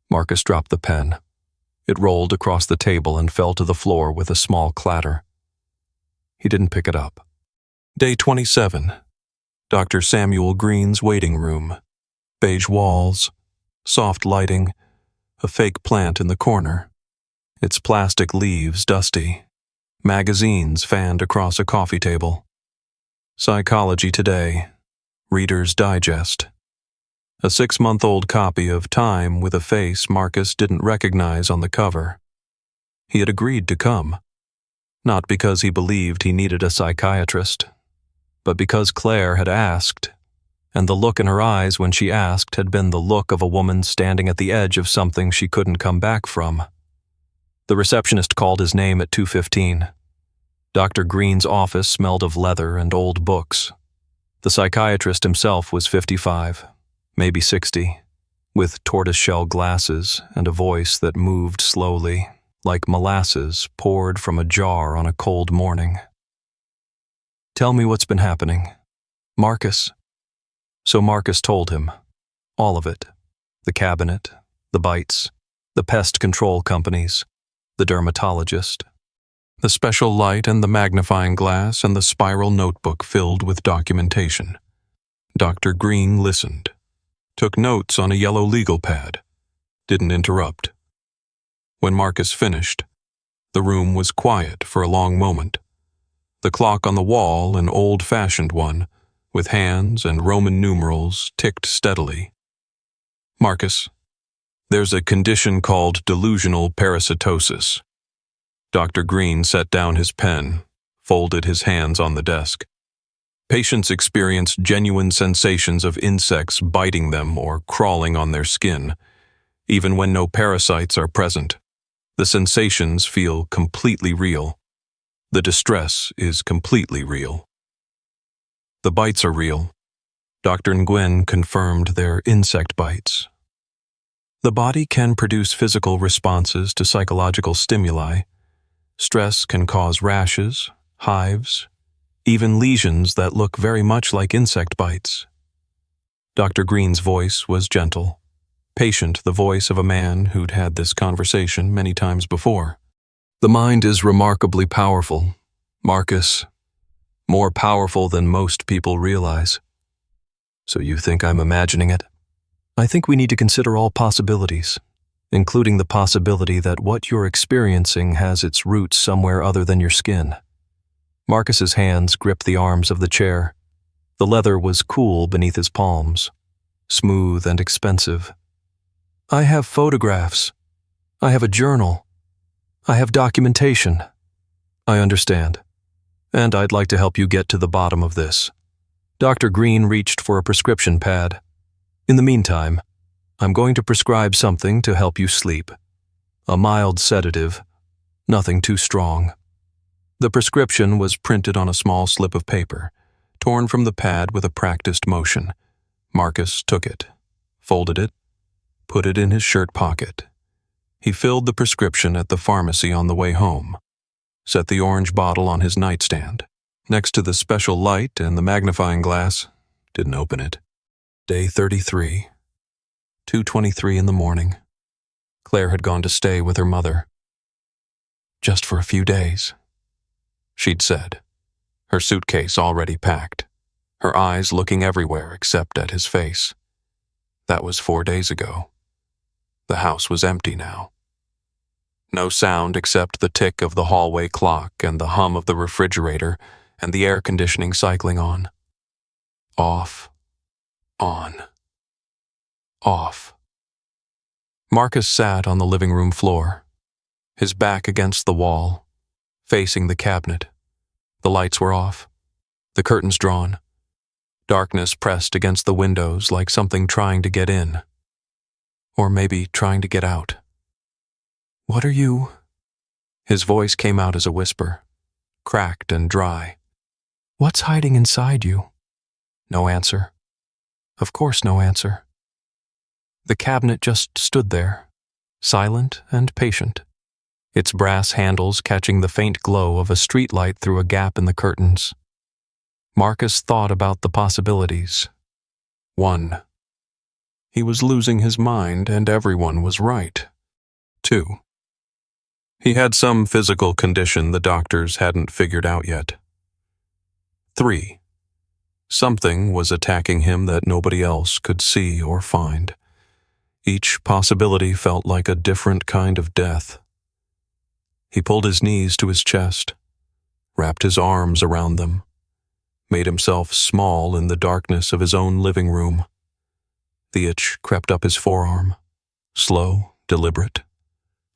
Marcus dropped the pen. It rolled across the table and fell to the floor with a small clatter. He didn't pick it up. Day 27. Dr. Samuel Green's waiting room. Beige walls, soft lighting, a fake plant in the corner. Its plastic leaves dusty. Magazines fanned across a coffee table. Psychology Today. Reader's Digest. A 6-month-old copy of Time with a face Marcus didn't recognize on the cover. He had agreed to come. Not because he believed he needed a psychiatrist, but because Claire had asked, and the look in her eyes when she asked had been the look of a woman standing at the edge of something she couldn't come back from. The receptionist called his name at 2:15. Dr. Green's office smelled of leather and old books. The psychiatrist himself was 55, maybe 60, with tortoiseshell glasses and a voice that moved slowly, like molasses poured from a jar on a cold morning. Tell me what's been happening. Marcus. So Marcus told him. All of it. The cabinet, the bites, the pest control companies, the dermatologist, the special light and the magnifying glass and the spiral notebook filled with documentation. Dr. Green listened, took notes on a yellow legal pad, didn't interrupt. When Marcus finished, the room was quiet for a long moment. The clock on the wall, an old-fashioned one, with hands and Roman numerals, ticked steadily. Marcus, there's a condition called delusional parasitosis. Dr. Green set down his pen, folded his hands on the desk. Patients experience genuine sensations of insects biting them or crawling on their skin, even when no parasites are present. The sensations feel completely real. The distress is completely real. The bites are real. Dr. Nguyen confirmed they're insect bites. The body can produce physical responses to psychological stimuli. Stress can cause rashes, hives, even lesions that look very much like insect bites. Dr. Green's voice was gentle, patient, the voice of a man who'd had this conversation many times before. The mind is remarkably powerful, Marcus. More powerful than most people realize. So you think I'm imagining it? I think we need to consider all possibilities, including the possibility that what you're experiencing has its roots somewhere other than your skin. Marcus's hands gripped the arms of the chair. The leather was cool beneath his palms. smooth and expensive. "I have photographs. I have a journal. I have documentation." "I understand. And I'd like to help you get to the bottom of this." Dr. Green reached for a prescription pad. "In the meantime, I'm going to prescribe something to help you sleep. A mild sedative, nothing too strong." The prescription was printed on a small slip of paper, torn from the pad with a practiced motion. Marcus took it, folded it, put it in his shirt pocket. He filled the prescription at the pharmacy on the way home, set the orange bottle on his nightstand, next to the special light and the magnifying glass, didn't open it. Day 33, 2:23 in the morning. Claire had gone to stay with her mother. "Just for a few days," she'd said, her suitcase already packed, her eyes looking everywhere except at his face. That was 4 days ago. The house was empty now. No sound except the tick of the hallway clock and the hum of the refrigerator and the air conditioning cycling on. Off, on, off. Marcus sat on the living room floor, his back against the wall, facing the cabinet. The lights were off, the curtains drawn. Darkness pressed against the windows like something trying to get in. Or maybe trying to get out. "What are you?" His voice came out as a whisper, cracked and dry. "What's hiding inside you?" No answer. Of course no answer. The cabinet just stood there, silent and patient, its brass handles catching the faint glow of a streetlight through a gap in the curtains. Marcus thought about the possibilities. 1. He was losing his mind and everyone was right. 2. He had some physical condition the doctors hadn't figured out yet. 3. Something was attacking him that nobody else could see or find. Each possibility felt like a different kind of death. He pulled his knees to his chest, wrapped his arms around them, made himself small in the darkness of his own living room. The itch crept up his forearm, slow, deliberate,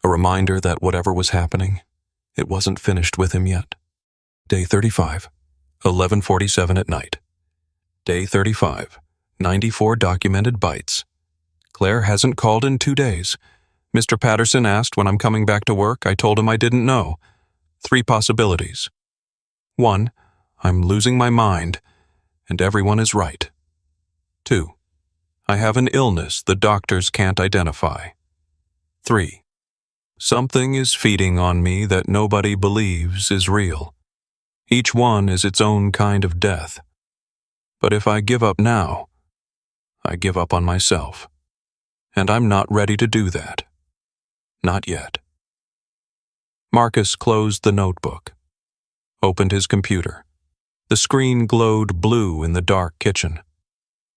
a reminder that whatever was happening, it wasn't finished with him yet. Day 35, 11:47 at night. Day 35, 94 documented bites. Claire hasn't called in 2 days. Mr. Patterson asked when I'm coming back to work. I told him I didn't know. 3 possibilities. 1, I'm losing my mind, and everyone is right. 2, I have an illness the doctors can't identify. 3, something is feeding on me that nobody believes is real. Each one is its own kind of death. But if I give up now, I give up on myself. And I'm not ready to do that. Not yet. Marcus closed the notebook, opened his computer. The screen glowed blue in the dark kitchen.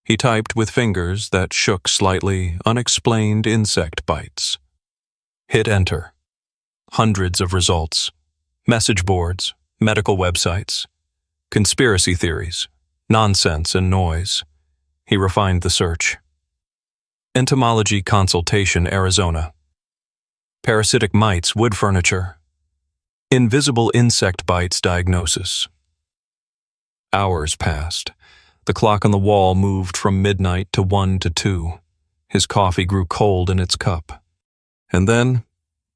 He typed with fingers that shook slightly, unexplained insect bites. Hit enter. Hundreds of results. Message boards, medical websites, conspiracy theories, nonsense and noise. He refined the search. Entomology Consultation, Arizona. Parasitic mites, wood furniture. Invisible insect bites diagnosis. Hours passed. The clock on the wall moved from midnight to 1 to 2. His coffee grew cold in its cup. And then,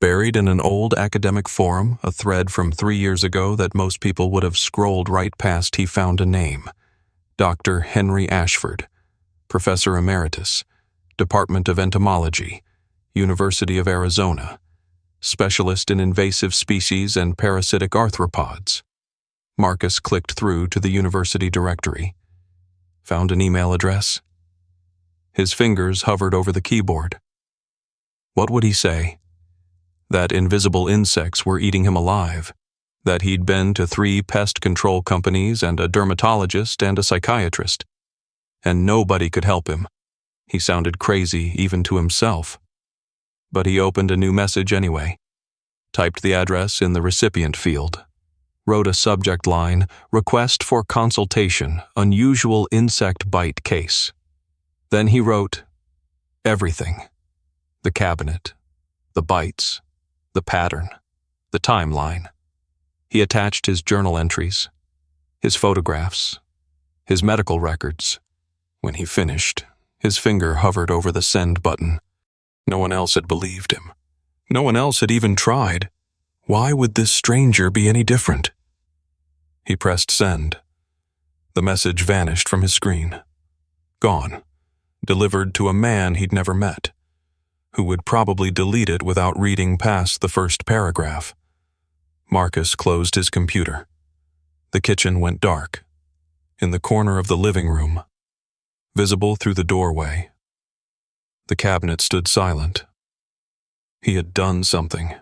buried in an old academic forum, a thread from 3 years ago that most people would have scrolled right past, he found a name. Dr. Henry Ashford, Professor Emeritus, Department of Entomology, University of Arizona, Specialist in Invasive Species and Parasitic Arthropods. Marcus clicked through to the university directory. Found an email address. His fingers hovered over the keyboard. What would he say? That invisible insects were eating him alive. That he'd been to 3 pest control companies and a dermatologist and a psychiatrist. And nobody could help him. He sounded crazy even to himself. But he opened a new message anyway. Typed the address in the recipient field. Wrote a subject line, request for consultation, unusual insect bite case. Then he wrote everything: the cabinet, the bytes, the pattern, the timeline. He attached his journal entries, his photographs, his medical records. When he finished, his finger hovered over the send button. No one else had believed him. No one else had even tried. Why would this stranger be any different? He pressed send. The message vanished from his screen. Gone. Delivered to a man he'd never met, who would probably delete it without reading past the first paragraph. Marcus closed his computer. The kitchen went dark. In the corner of the living room, visible through the doorway, the cabinet stood silent. He had done something.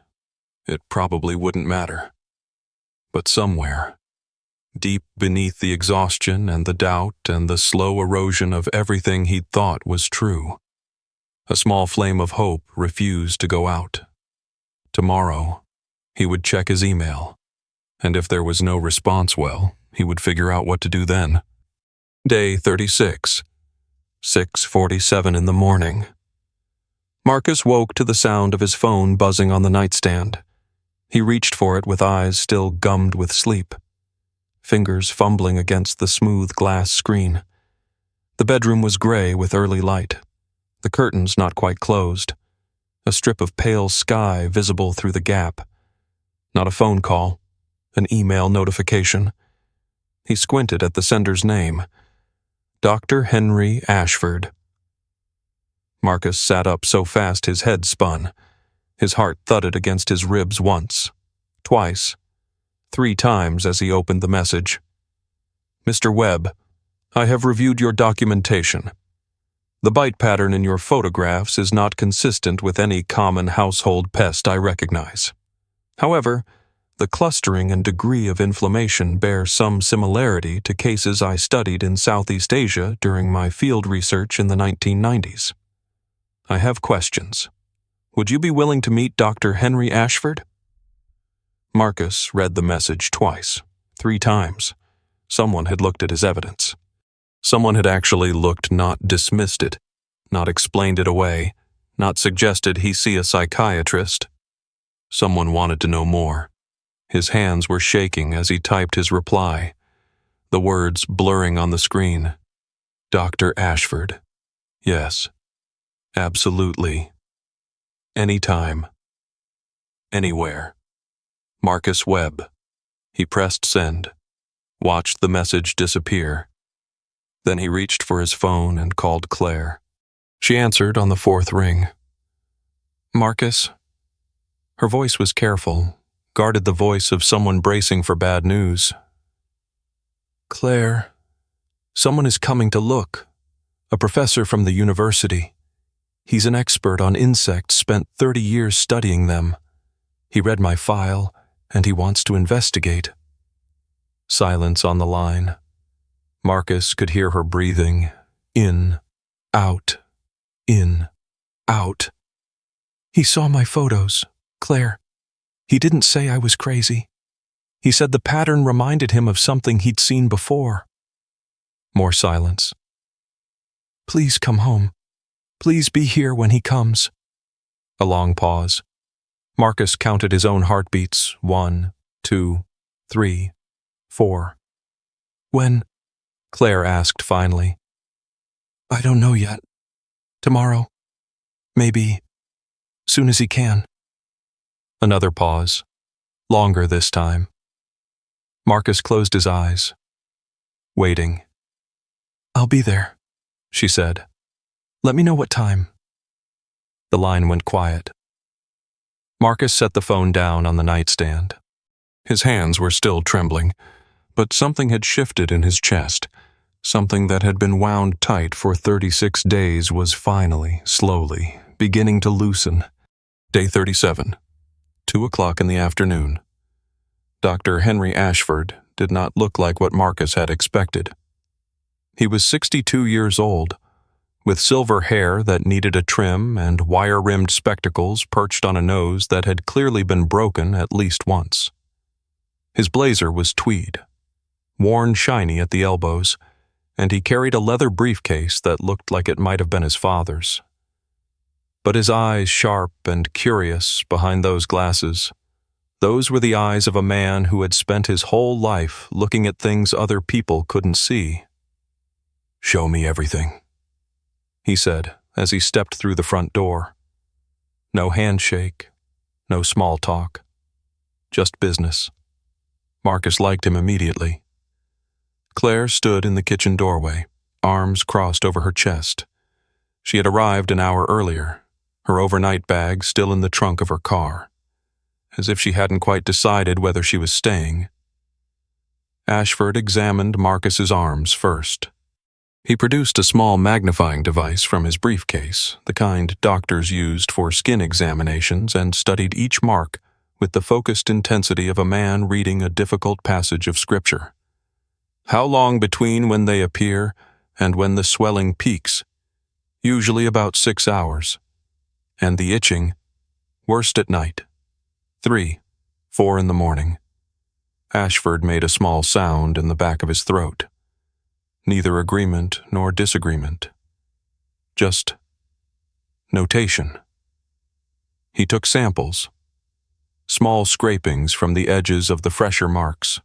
It probably wouldn't matter. But somewhere, deep beneath the exhaustion and the doubt and the slow erosion of everything he'd thought was true, a small flame of hope refused to go out. Tomorrow, he would check his email, and if there was no response, well, he would figure out what to do then. Day 36, 6:47 in the morning. Marcus woke to the sound of his phone buzzing on the nightstand. He reached for it with eyes still gummed with sleep, fingers fumbling against the smooth glass screen. The bedroom was gray with early light, the curtains not quite closed, a strip of pale sky visible through the gap. Not a phone call, an email notification. He squinted at the sender's name, Dr. Henry Ashford. Marcus sat up so fast his head spun. His heart thudded against his ribs once, twice, 3 times as he opened the message. Mr. Webb, I have reviewed your documentation. The bite pattern in your photographs is not consistent with any common household pest I recognize. However, the clustering and degree of inflammation bear some similarity to cases I studied in Southeast Asia during my field research in the 1990s. I have questions. Would you be willing to meet Dr. Henry Ashford? Marcus read the message twice, 3 times. Someone had looked at his evidence. Someone had actually looked, not dismissed it, not explained it away, not suggested he see a psychiatrist. Someone wanted to know more. His hands were shaking as he typed his reply, the words blurring on the screen. Dr. Ashford. Yes. Absolutely. Anytime. Anywhere. Marcus Webb. He pressed send, watched the message disappear. Then he reached for his phone and called Claire. She answered on the 4th ring. Marcus? Her voice was careful, guarded the voice of someone bracing for bad news. Claire, someone is coming to look. A professor from the university. He's an expert on insects, spent 30 years studying them. He read my file, and he wants to investigate. Silence on the line. Marcus could hear her breathing. In, out, in, out. He saw my photos, Claire. He didn't say I was crazy. He said the pattern reminded him of something he'd seen before. More silence. Please come home. Please be here when he comes. A long pause. Marcus counted his own heartbeats. 1, 2, 3, 4. When? Claire asked finally. I don't know yet. Tomorrow. Maybe. Soon as he can. Another pause. Longer this time. Marcus closed his eyes. Waiting. I'll be there, she said. Let me know what time. The line went quiet. Marcus set the phone down on the nightstand. His hands were still trembling, but something had shifted in his chest. Something that had been wound tight for 36 days was finally, slowly, beginning to loosen. Day 37, 2 o'clock in the afternoon. Dr. Henry Ashford did not look like what Marcus had expected. He was 62 years old, with silver hair that needed a trim and wire-rimmed spectacles perched on a nose that had clearly been broken at least once. His blazer was tweed, worn shiny at the elbows, and he carried a leather briefcase that looked like it might have been his father's. But his eyes, sharp and curious behind those glasses, those were the eyes of a man who had spent his whole life looking at things other people couldn't see. "Show me everything," he said as he stepped through the front door. No handshake, no small talk, just business. Marcus liked him immediately. Claire stood in the kitchen doorway, arms crossed over her chest. She had arrived an hour earlier, her overnight bag still in the trunk of her car, as if she hadn't quite decided whether she was staying. Ashford examined Marcus's arms first. He produced a small magnifying device from his briefcase, the kind doctors used for skin examinations, and studied each mark with the focused intensity of a man reading a difficult passage of scripture. How long between when they appear and when the swelling peaks? Usually about 6 hours. And the itching, worst at night. 3, 4 in the morning. Ashford made a small sound in the back of his throat. Neither agreement nor disagreement. Just notation. He took samples. Small scrapings from the edges of the fresher marks,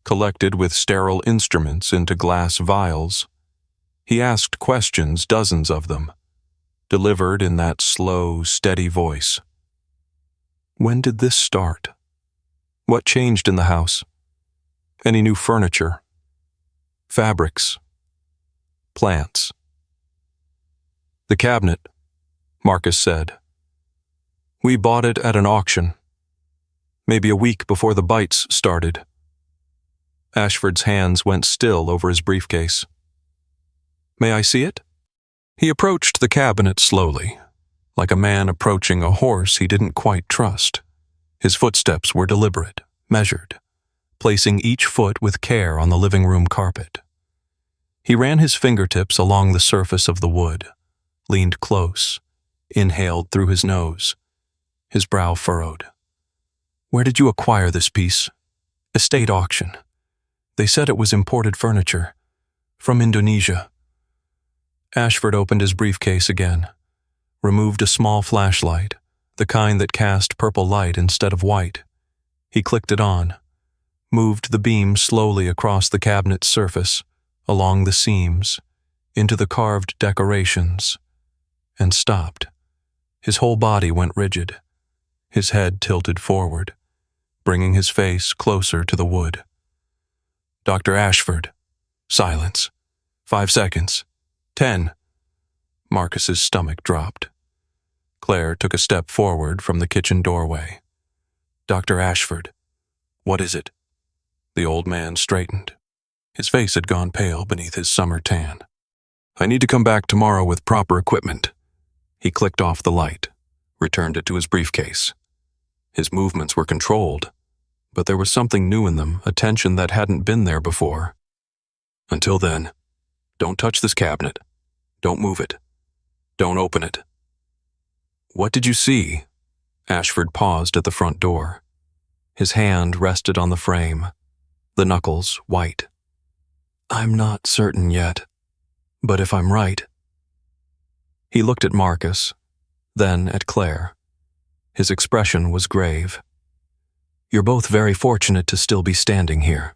collected with sterile instruments into glass vials. He asked questions, dozens of them, delivered in that slow, steady voice. When did this start? What changed in the house? Any new furniture? Fabrics? Plants? The cabinet, Marcus said. We bought it at an auction, maybe a week before the bites started. Ashford's hands went still over his briefcase. May I see it? He approached the cabinet slowly, like a man approaching a horse he didn't quite trust. His footsteps were deliberate, measured, placing each foot with care on the living room carpet. He ran his fingertips along the surface of the wood, leaned close, inhaled through his nose, his brow furrowed. Where did you acquire this piece? Estate auction. They said it was imported furniture. From Indonesia. Ashford opened his briefcase again, removed a small flashlight, the kind that cast purple light instead of white. He clicked it on, moved the beam slowly across the cabinet's surface, along the seams, into the carved decorations, and stopped. His whole body went rigid, his head tilted forward, bringing his face closer to the wood. Dr. Ashford. Silence. 5 seconds. 10. Marcus's stomach dropped. Claire took a step forward from the kitchen doorway. Dr. Ashford. What is it? The old man straightened. His face had gone pale beneath his summer tan. I need to come back tomorrow with proper equipment. He clicked off the light, returned it to his briefcase. His movements were controlled, but there was something new in them, a tension that hadn't been there before. Until then, don't touch this cabinet. Don't move it. Don't open it. What did you see? Ashford paused at the front door. His hand rested on the frame, the knuckles white. I'm not certain yet, but if I'm right. He looked at Marcus, then at Claire. His expression was grave. You're both very fortunate to still be standing here.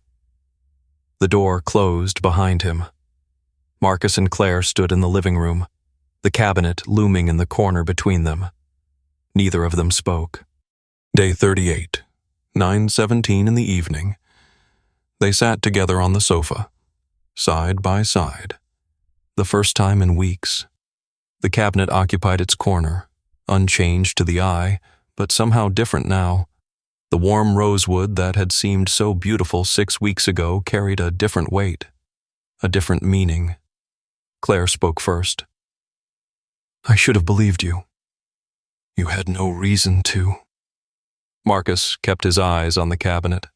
The door closed behind him. Marcus and Claire stood in the living room, the cabinet looming in the corner between them. Neither of them spoke. Day 38, 9:17 in the evening. They sat together on the sofa, side by side. The first time in weeks. The cabinet occupied its corner, unchanged to the eye, but somehow different now. The warm rosewood that had seemed so beautiful 6 weeks ago carried a different weight, a different meaning. Claire spoke first. I should have believed you. You had no reason to. Marcus kept his eyes on the cabinet.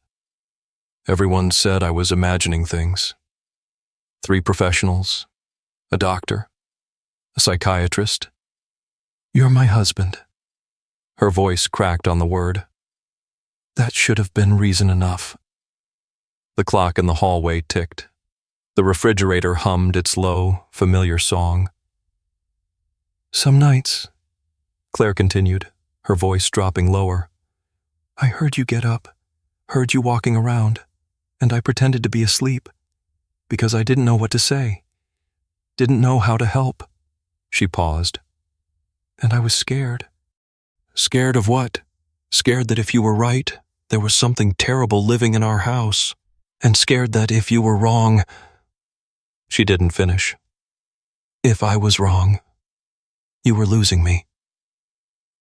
Everyone said I was imagining things. 3 professionals, a doctor, a psychiatrist. You're my husband. Her voice cracked on the word. That should have been reason enough. The clock in the hallway ticked. The refrigerator hummed its low, familiar song. "Some nights," Claire continued, her voice dropping lower, "I heard you get up, heard you walking around, and I pretended to be asleep, because I didn't know what to say, didn't know how to help." She paused. "And I was scared." "Scared of what?" "Scared that if you were right, there was something terrible living in our house, and scared that if you were wrong—" She didn't finish. "If I was wrong, you were losing me."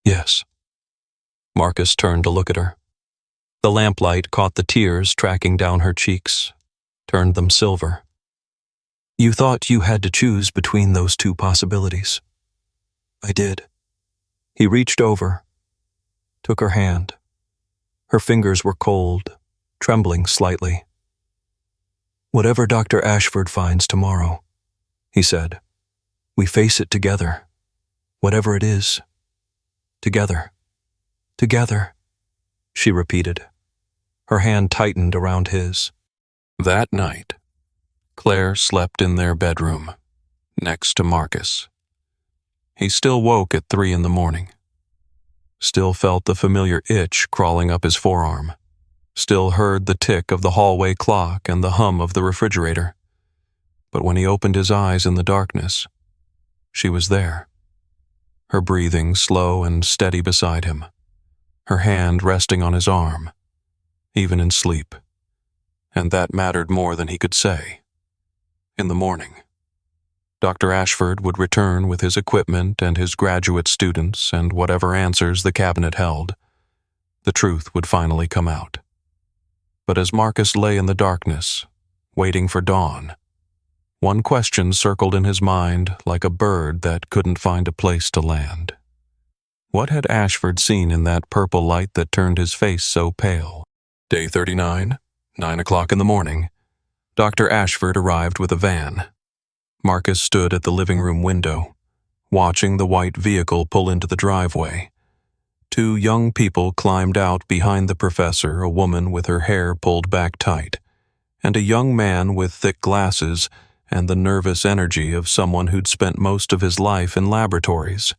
"Yes." Marcus turned to look at her. The lamplight caught the tears tracking down her cheeks, turned them silver. "You thought you had to choose between those two possibilities." "I did." He reached over, took her hand. Her fingers were cold, trembling slightly. "Whatever Dr. Ashford finds tomorrow," he said, "we face it together. Whatever it is. Together. Together," she repeated. Her hand tightened around his. That night, Claire slept in their bedroom, next to Marcus. He still woke at 3 a.m, still felt the familiar itch crawling up his forearm, still heard the tick of the hallway clock and the hum of the refrigerator. But when he opened his eyes in the darkness, she was there, her breathing slow and steady beside him, her hand resting on his arm, even in sleep. And that mattered more than he could say. In the morning, Dr. Ashford would return with his equipment and his graduate students and whatever answers the cabinet held. The truth would finally come out. But as Marcus lay in the darkness, waiting for dawn, one question circled in his mind like a bird that couldn't find a place to land. What had Ashford seen in that purple light that turned his face so pale? Day 39, 9 o'clock in the morning. Dr. Ashford arrived with a van. Marcus stood at the living room window, watching the white vehicle pull into the driveway. 2 young people climbed out behind the professor, a woman with her hair pulled back tight, and a young man with thick glasses and the nervous energy of someone who'd spent most of his life in laboratories.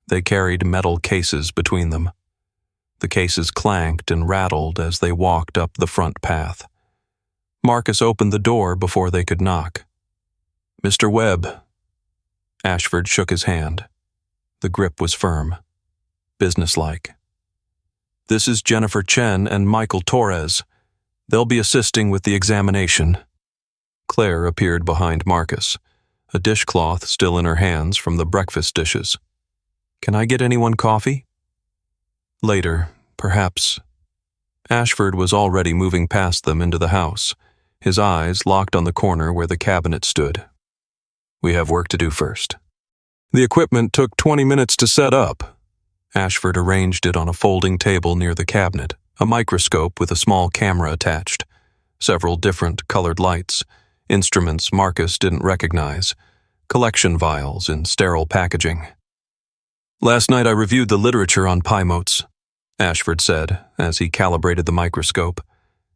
They carried metal cases between them. The cases clanked and rattled as they walked up the front path. Marcus opened the door before they could knock. "Mr. Webb." Ashford shook his hand. The grip was firm, businesslike. "This is Jennifer Chen and Michael Torres. They'll be assisting with the examination." Claire appeared behind Marcus, a dishcloth still in her hands from the breakfast dishes. "Can I get anyone coffee?" "Later, perhaps." Ashford was already moving past them into the house, his eyes locked on the corner where the cabinet stood. "We have work to do first." The equipment took 20 minutes to set up. Ashford arranged it on a folding table near the cabinet, a microscope with a small camera attached, several different colored lights, instruments Marcus didn't recognize, collection vials in sterile packaging. "Last night I reviewed the literature on pymotes," Ashford said as he calibrated the microscope.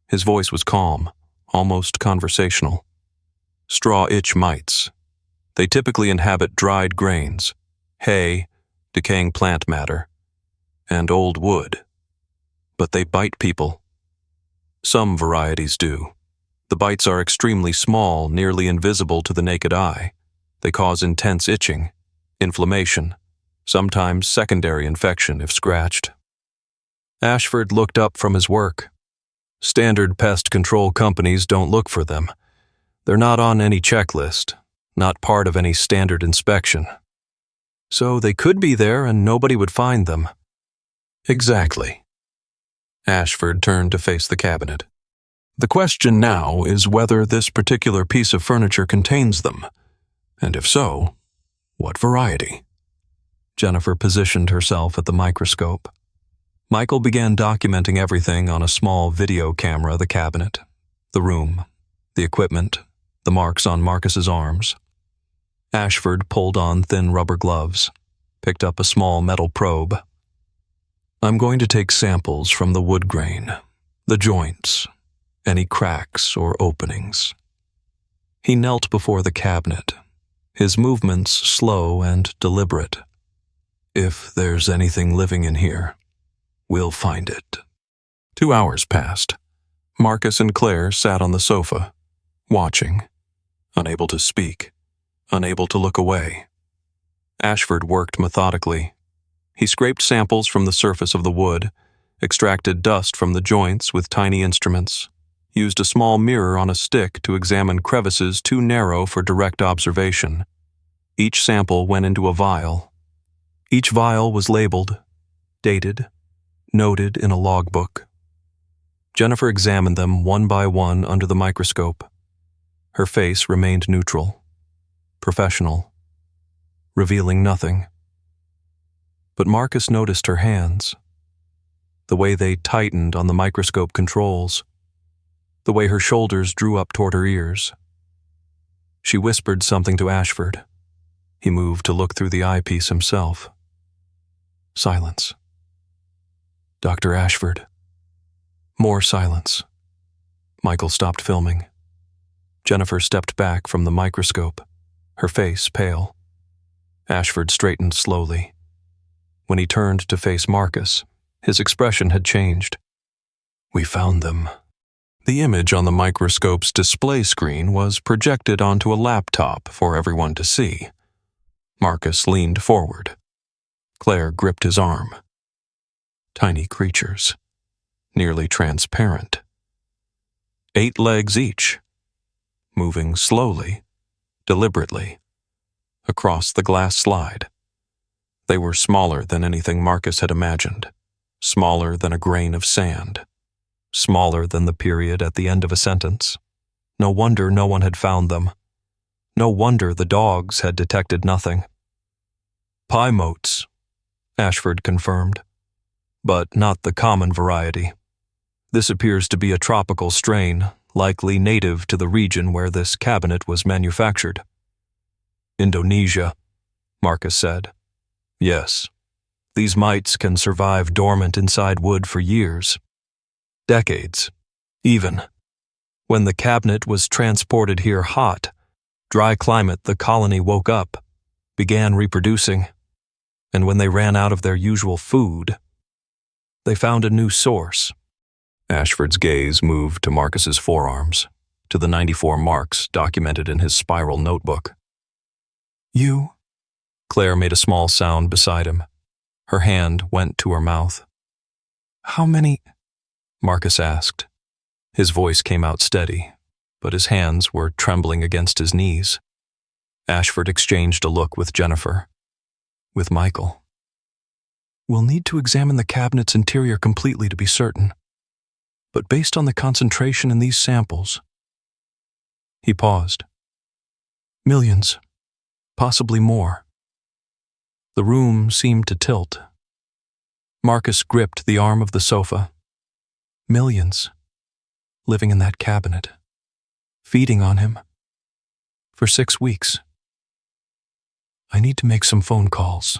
His voice was calm, almost conversational. "Straw itch mites. They typically inhabit dried grains, hay, decaying plant matter, and old wood. But they bite people. Some varieties do. The bites are extremely small, nearly invisible to the naked eye. They cause intense itching, inflammation, sometimes secondary infection if scratched." Ashford looked up from his work. "Standard pest control companies don't look for them. They're not on any checklist, not part of any standard inspection. So they could be there and nobody would find them." "Exactly." Ashford turned to face the cabinet. "The question now is whether this particular piece of furniture contains them, and if so, what variety?" Jennifer positioned herself at the microscope. Michael began documenting everything on a small video camera: the cabinet, the room, the equipment, the marks on Marcus's arms. Ashford pulled on thin rubber gloves, picked up a small metal probe. "I'm going to take samples from the wood grain, the joints, any cracks or openings." He knelt before the cabinet, his movements slow and deliberate. "If there's anything living in here, we'll find it." 2 hours passed. Marcus and Claire sat on the sofa, watching, unable to speak, unable to look away. Ashford worked methodically. He scraped samples from the surface of the wood, extracted dust from the joints with tiny instruments, used a small mirror on a stick to examine crevices too narrow for direct observation. Each sample went into a vial. Each vial was labeled, dated, noted in a logbook. Jennifer examined them one by one under the microscope. Her face remained neutral, professional, revealing nothing. But Marcus noticed her hands, the way they tightened on the microscope controls, the way her shoulders drew up toward her ears. She whispered something to Ashford. He moved to look through the eyepiece himself. Silence. "Dr. Ashford." More silence. Michael stopped filming. Jennifer stepped back from the microscope, her face pale. Ashford straightened slowly. When he turned to face Marcus, his expression had changed. "We found them." The image on the microscope's display screen was projected onto a laptop for everyone to see. Marcus leaned forward. Claire gripped his arm. Tiny creatures, nearly transparent. 8 legs each, moving slowly, deliberately, across the glass slide. They were smaller than anything Marcus had imagined, smaller than a grain of sand, smaller than the period at the end of a sentence. No wonder no one had found them. No wonder the dogs had detected nothing. "Pie motes," Ashford confirmed, "but not the common variety. This appears to be a tropical strain, likely native to the region where this cabinet was manufactured." "Indonesia," Marcus said. "Yes, these mites can survive dormant inside wood for years, decades, even. When the cabinet was transported here hot, dry climate, the colony woke up, began reproducing, and when they ran out of their usual food, they found a new source." Ashford's gaze moved to Marcus's forearms, to the 94 marks documented in his spiral notebook. "You?" Claire made a small sound beside him. Her hand went to her mouth. "How many?" Marcus asked. His voice came out steady, but his hands were trembling against his knees. Ashford exchanged a look with Jennifer, with Michael. "We'll need to examine the cabinet's interior completely to be certain. But based on the concentration in these samples..." He paused. "Millions, possibly more." The room seemed to tilt. Marcus gripped the arm of the sofa. Millions, living in that cabinet, feeding on him, for 6 weeks. "I need to make some phone calls,"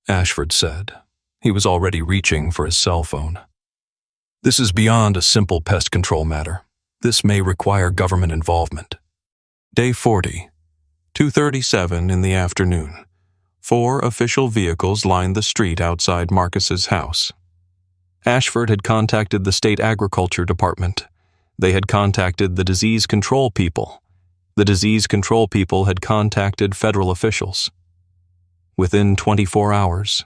Ashford said. He was already reaching for his cell phone. "This is beyond a simple pest control matter. This may require government involvement." Day 40, 2:37 in the afternoon. 4 official vehicles lined the street outside Marcus's house. Ashford had contacted the state agriculture department. They had contacted the disease control people. The disease control people had contacted federal officials. Within 24 hours,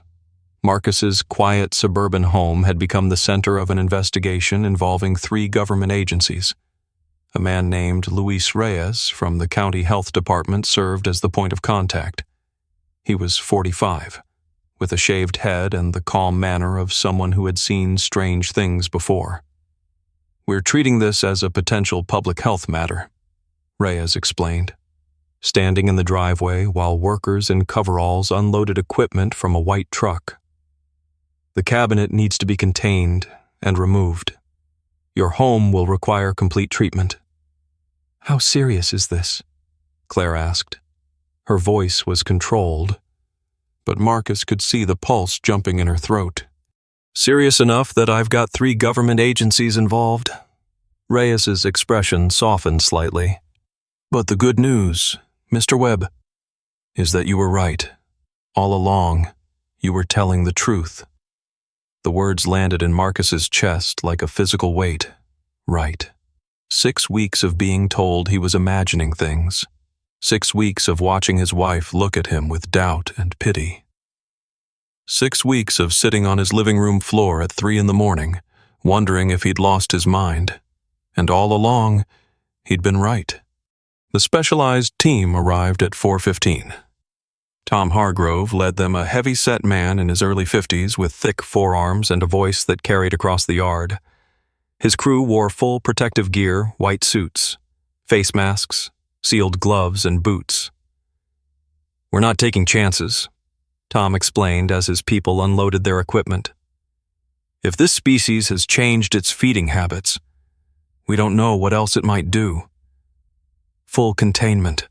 Marcus's quiet suburban home had become the center of an investigation involving 3 government agencies. A man named Luis Reyes from the county health department served as the point of contact. He was 45, with a shaved head and the calm manner of someone who had seen strange things before. "We're treating this as a potential public health matter," Reyes explained, standing in the driveway while workers in coveralls unloaded equipment from a white truck. "The cabinet needs to be contained and removed. Your home will require complete treatment." "How serious is this?" Claire asked. Her voice was controlled, but Marcus could see the pulse jumping in her throat. "Serious enough that I've got 3 government agencies involved." Reyes's expression softened slightly. But the good news, Mr. Webb, is that you were right. All along, you were telling the truth. The words landed in Marcus's chest like a physical weight. Right. 6 weeks of being told he was imagining things. 6 weeks of watching his wife look at him with doubt and pity. 6 weeks of sitting on his living room floor at 3 a.m, wondering if he'd lost his mind. And all along, he'd been right. The specialized team arrived at 4:15. Tom Hargrove led them, a heavy-set man in his early 50s with thick forearms and a voice that carried across the yard. His crew wore full protective gear, white suits, face masks, sealed gloves, and boots. "We're not taking chances," Tom explained as his people unloaded their equipment. "If this species has changed its feeding habits, we don't know what else it might do." Full containment.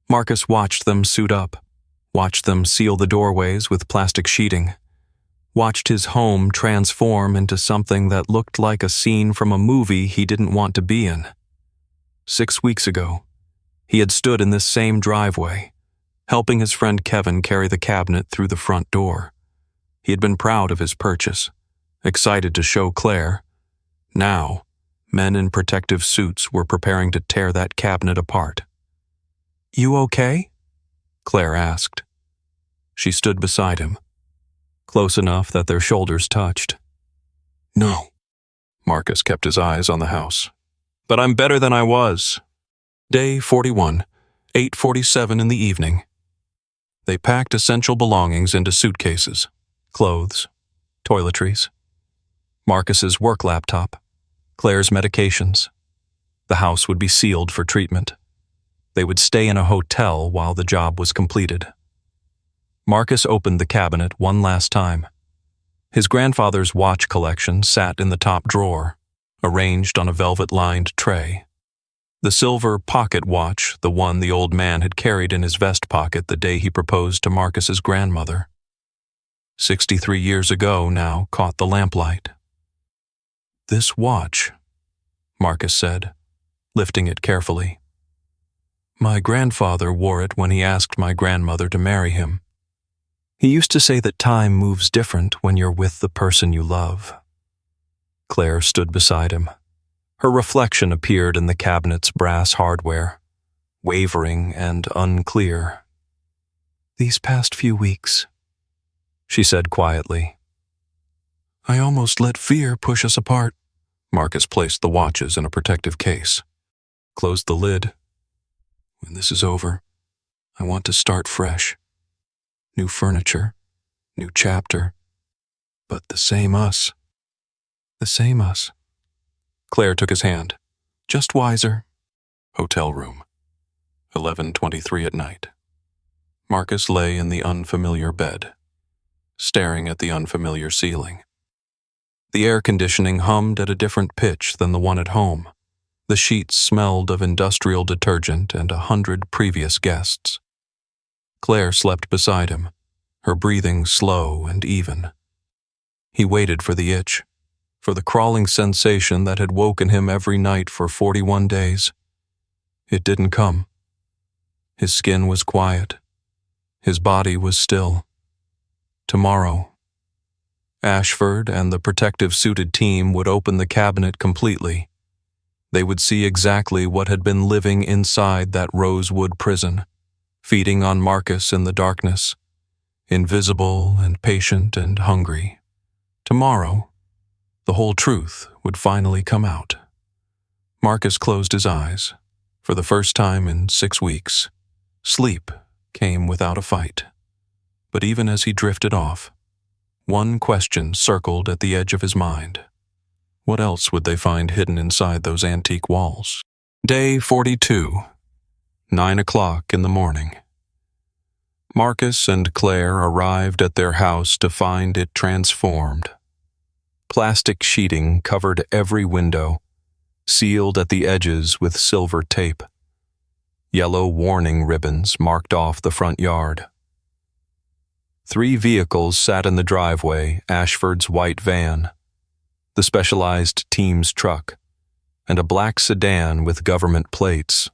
Marcus watched them suit up, watched them seal the doorways with plastic sheeting, watched his home transform into something that looked like a scene from a movie he didn't want to be in. 6 weeks ago, he had stood in this same driveway, helping his friend Kevin carry the cabinet through the front door. He had been proud of his purchase, excited to show Claire. Now, men in protective suits were preparing to tear that cabinet apart. "You okay?" Claire asked. She stood beside him, close enough that their shoulders touched. "No." Marcus kept his eyes on the house. "But I'm better than I was." Day 41, 8:47 in the evening. They packed essential belongings into suitcases, clothes, toiletries, Marcus's work laptop, Claire's medications. The house would be sealed for treatment. They would stay in a hotel while the job was completed. Marcus opened the cabinet one last time. His grandfather's watch collection sat in the top drawer, arranged on a velvet-lined tray. The silver pocket watch, the one the old man had carried in his vest pocket the day he proposed to Marcus's grandmother. 63 years ago now, caught the lamplight. "This watch," Marcus said, lifting it carefully. "My grandfather wore it when he asked my grandmother to marry him. He used to say that time moves different when you're with the person you love." Claire stood beside him. Her reflection appeared in the cabinet's brass hardware, wavering and unclear. "These past few weeks," she said quietly. "I almost let fear push us apart." Marcus placed the watches in a protective case, closed the lid. "When this is over, I want to start fresh. New furniture, new chapter, but the same us. The same us." Claire took his hand. "Just wiser." Hotel room. 11:23 at night. Marcus lay in the unfamiliar bed, staring at the unfamiliar ceiling. The air conditioning hummed at a different pitch than the one at home. The sheets smelled of industrial detergent and 100 previous guests. Claire slept beside him, her breathing slow and even. He waited for the itch, for the crawling sensation that had woken him every night for 41 days. It didn't come. His skin was quiet. His body was still. Tomorrow, Ashford and the protective-suited team would open the cabinet completely. They would see exactly what had been living inside that rosewood prison, feeding on Marcus in the darkness, invisible and patient and hungry. Tomorrow, the whole truth would finally come out. Marcus closed his eyes. For the first time in 6 weeks, sleep came without a fight. But even as he drifted off, one question circled at the edge of his mind. What else would they find hidden inside those antique walls? Day 42, 9 o'clock in the morning. Marcus and Claire arrived at their house to find it transformed. Plastic sheeting covered every window, sealed at the edges with silver tape. Yellow warning ribbons marked off the front yard. 3 vehicles sat in the driveway, Ashford's white van, the specialized team's truck, and a black sedan with government plates.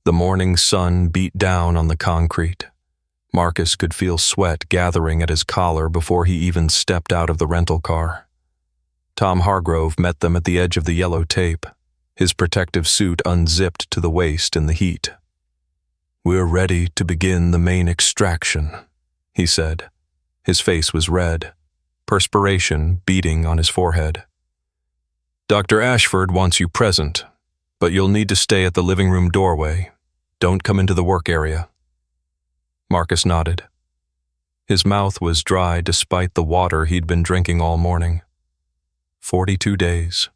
The morning sun beat down on the concrete. Marcus could feel sweat gathering at his collar before he even stepped out of the rental car. Tom Hargrove met them at the edge of the yellow tape, his protective suit unzipped to the waist in the heat. "We're ready to begin the main extraction," he said. His face was red, perspiration beading on his forehead. "Dr. Ashford wants you present, but you'll need to stay at the living room doorway. Don't come into the work area." Marcus nodded. His mouth was dry despite the water he'd been drinking all morning. 42 days.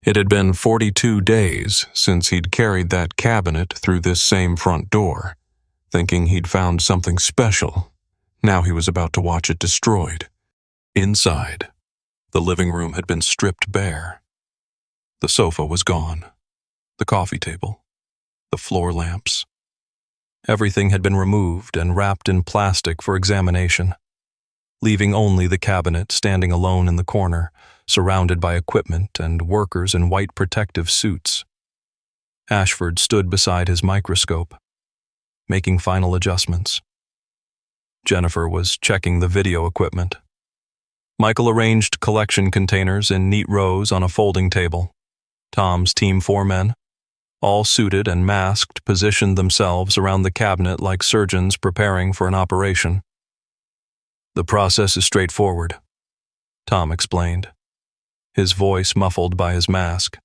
It had been 42 days since he'd carried that cabinet through this same front door, thinking he'd found something special. Now he was about to watch it destroyed. Inside, the living room had been stripped bare. The sofa was gone. The coffee table. The floor lamps. Everything had been removed and wrapped in plastic for examination, leaving only the cabinet standing alone in the corner, surrounded by equipment and workers in white protective suits. Ashford stood beside his microscope, making final adjustments. Jennifer was checking the video equipment. Michael arranged collection containers in neat rows on a folding table. Tom's Team 4 men, all suited and masked, positioned themselves around the cabinet like surgeons preparing for an operation. "The process is straightforward," Tom explained, his voice muffled by his mask.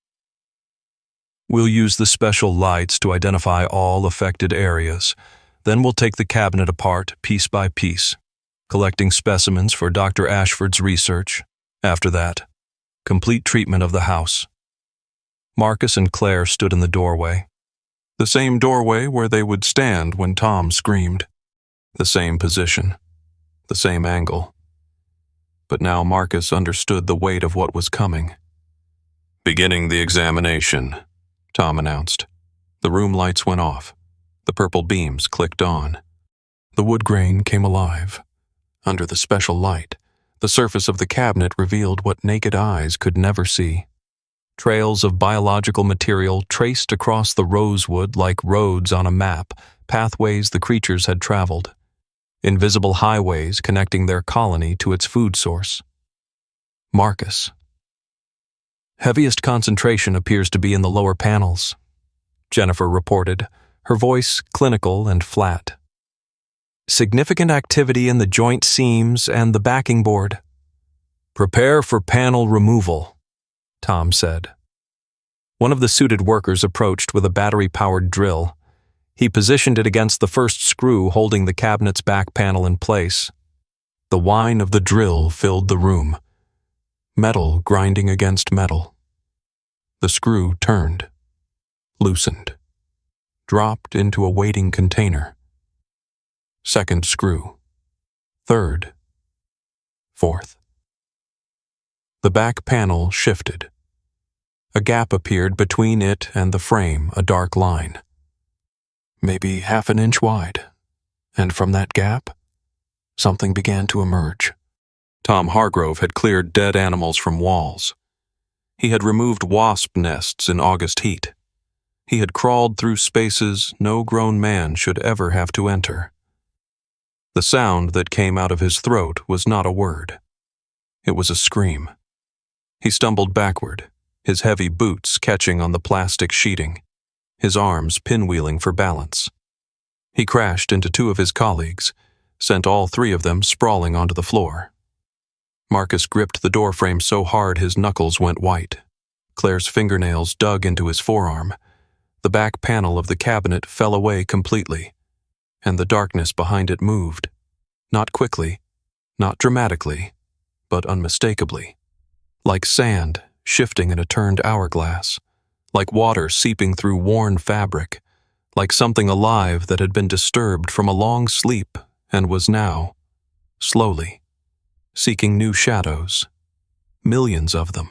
"We'll use the special lights to identify all affected areas. Then we'll take the cabinet apart piece by piece, collecting specimens for Dr. Ashford's research. After that, complete treatment of the house." Marcus and Claire stood in the doorway. The same doorway where they would stand when Tom screamed. The same position. The same angle. But now Marcus understood the weight of what was coming. "Beginning the examination," Tom announced. The room lights went off. The purple beams clicked on. The wood grain came alive. Under the special light, the surface of the cabinet revealed what naked eyes could never see. Trails of biological material traced across the rosewood like roads on a map, pathways the creatures had traveled. Invisible highways connecting their colony to its food source. Marcus. "Heaviest concentration appears to be in the lower panels," Jennifer reported, her voice clinical and flat. "Significant activity in the joint seams and the backing board." "Prepare for panel removal," Tom said. One of the suited workers approached with a battery-powered drill. He positioned it against the first screw holding the cabinet's back panel in place. The whine of the drill filled the room. Metal grinding against metal. The screw turned, loosened, dropped into a waiting container. Second screw. Third. Fourth. The back panel shifted. A gap appeared between it and the frame, a dark line. Maybe half an inch wide. And from that gap, something began to emerge. Tom Hargrove had cleared dead animals from walls. He had removed wasp nests in August heat. He had crawled through spaces no grown man should ever have to enter. The sound that came out of his throat was not a word. It was a scream. He stumbled backward, his heavy boots catching on the plastic sheeting, his arms pinwheeling for balance. He crashed into two of his colleagues, sent all three of them sprawling onto the floor. Marcus gripped the doorframe so hard his knuckles went white. Claire's fingernails dug into his forearm. The back panel of the cabinet fell away completely, and the darkness behind it moved. Not quickly, not dramatically, but unmistakably. Like sand shifting in a turned hourglass, like water seeping through worn fabric, like something alive that had been disturbed from a long sleep and was now, slowly, seeking new shadows, millions of them.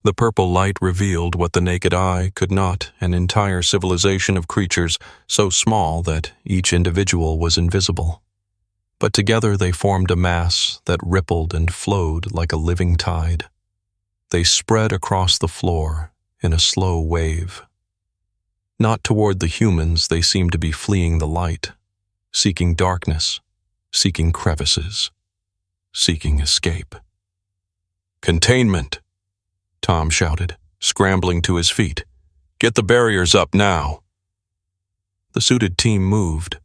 The purple light revealed what the naked eye could not, an entire civilization of creatures so small that each individual was invisible. But together they formed a mass that rippled and flowed like a living tide. They spread across the floor in a slow wave. Not toward the humans. They seemed to be fleeing the light, seeking darkness, seeking crevices, seeking escape. "Containment!" Tom shouted, scrambling to his feet. "Get the barriers up now!" The suited team moved.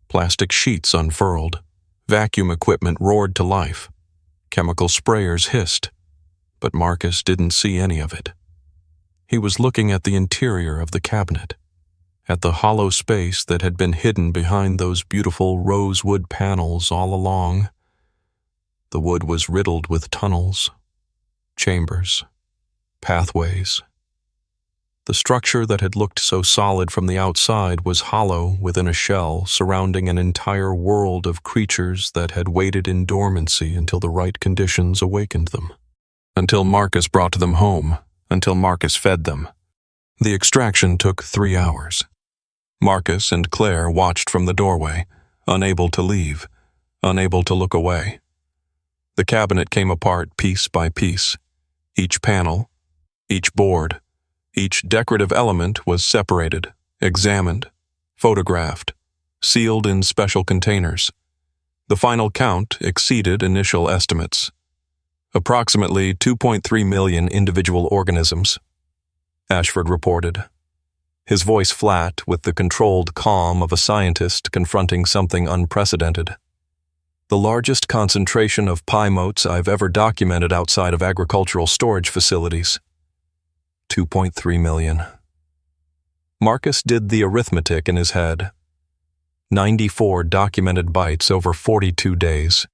Plastic sheets unfurled. Vacuum equipment roared to life. Chemical sprayers hissed. But Marcus didn't see any of it. He was looking at the interior of the cabinet, at the hollow space that had been hidden behind those beautiful rosewood panels all along. The wood was riddled with tunnels, chambers, pathways. The structure that had looked so solid from the outside was hollow within a shell surrounding an entire world of creatures that had waited in dormancy until the right conditions awakened them. Until Marcus brought them home, until Marcus fed them. The extraction took 3 hours. Marcus and Claire watched from the doorway, unable to leave, unable to look away. The cabinet came apart piece by piece. Each panel, each board, each decorative element was separated, examined, photographed, sealed in special containers. The final count exceeded initial estimates. Approximately 2.3 million individual organisms, Ashford reported, his voice flat with the controlled calm of a scientist confronting something unprecedented. The largest concentration of pie motes I've ever documented outside of agricultural storage facilities. 2.3 million. Marcus did the arithmetic in his head. 94 documented bites over 42 days.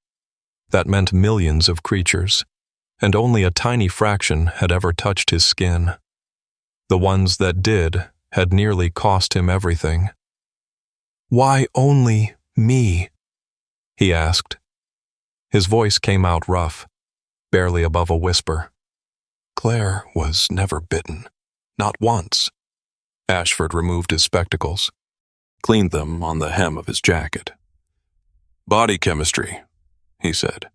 That meant millions of creatures, and only a tiny fraction had ever touched his skin. The ones that did had nearly cost him everything. "Why only me?" he asked. His voice came out rough, barely above a whisper. Claire was never bitten. Not once. Ashford removed his spectacles, cleaned them on the hem of his jacket. "Body chemistry," he said.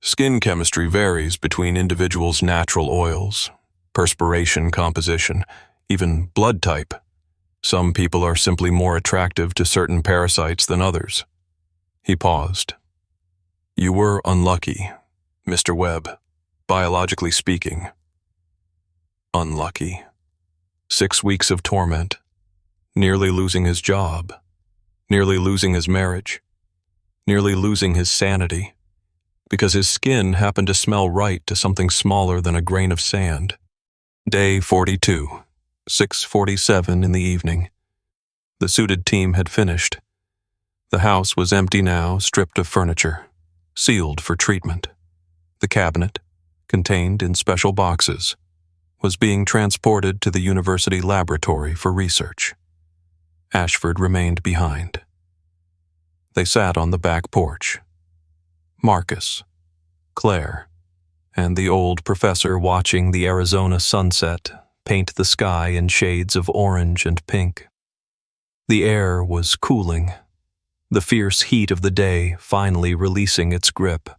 "Skin chemistry varies between individuals' natural oils, perspiration composition, even blood type. Some people are simply more attractive to certain parasites than others." He paused. "You were unlucky, Mr. Webb, biologically speaking." Unlucky. 6 weeks of torment, nearly losing his job, nearly losing his marriage, nearly losing his sanity, because his skin happened to smell right to something smaller than a grain of sand. Day 42, 6:47 in the evening. The suited team had finished. The house was empty now, stripped of furniture, sealed for treatment. The cabinet, contained in special boxes, was being transported to the university laboratory for research. Ashford remained behind. They sat on the back porch. Marcus, Claire, and the old professor watching the Arizona sunset paint the sky in shades of orange and pink. The air was cooling, the fierce heat of the day finally releasing its grip.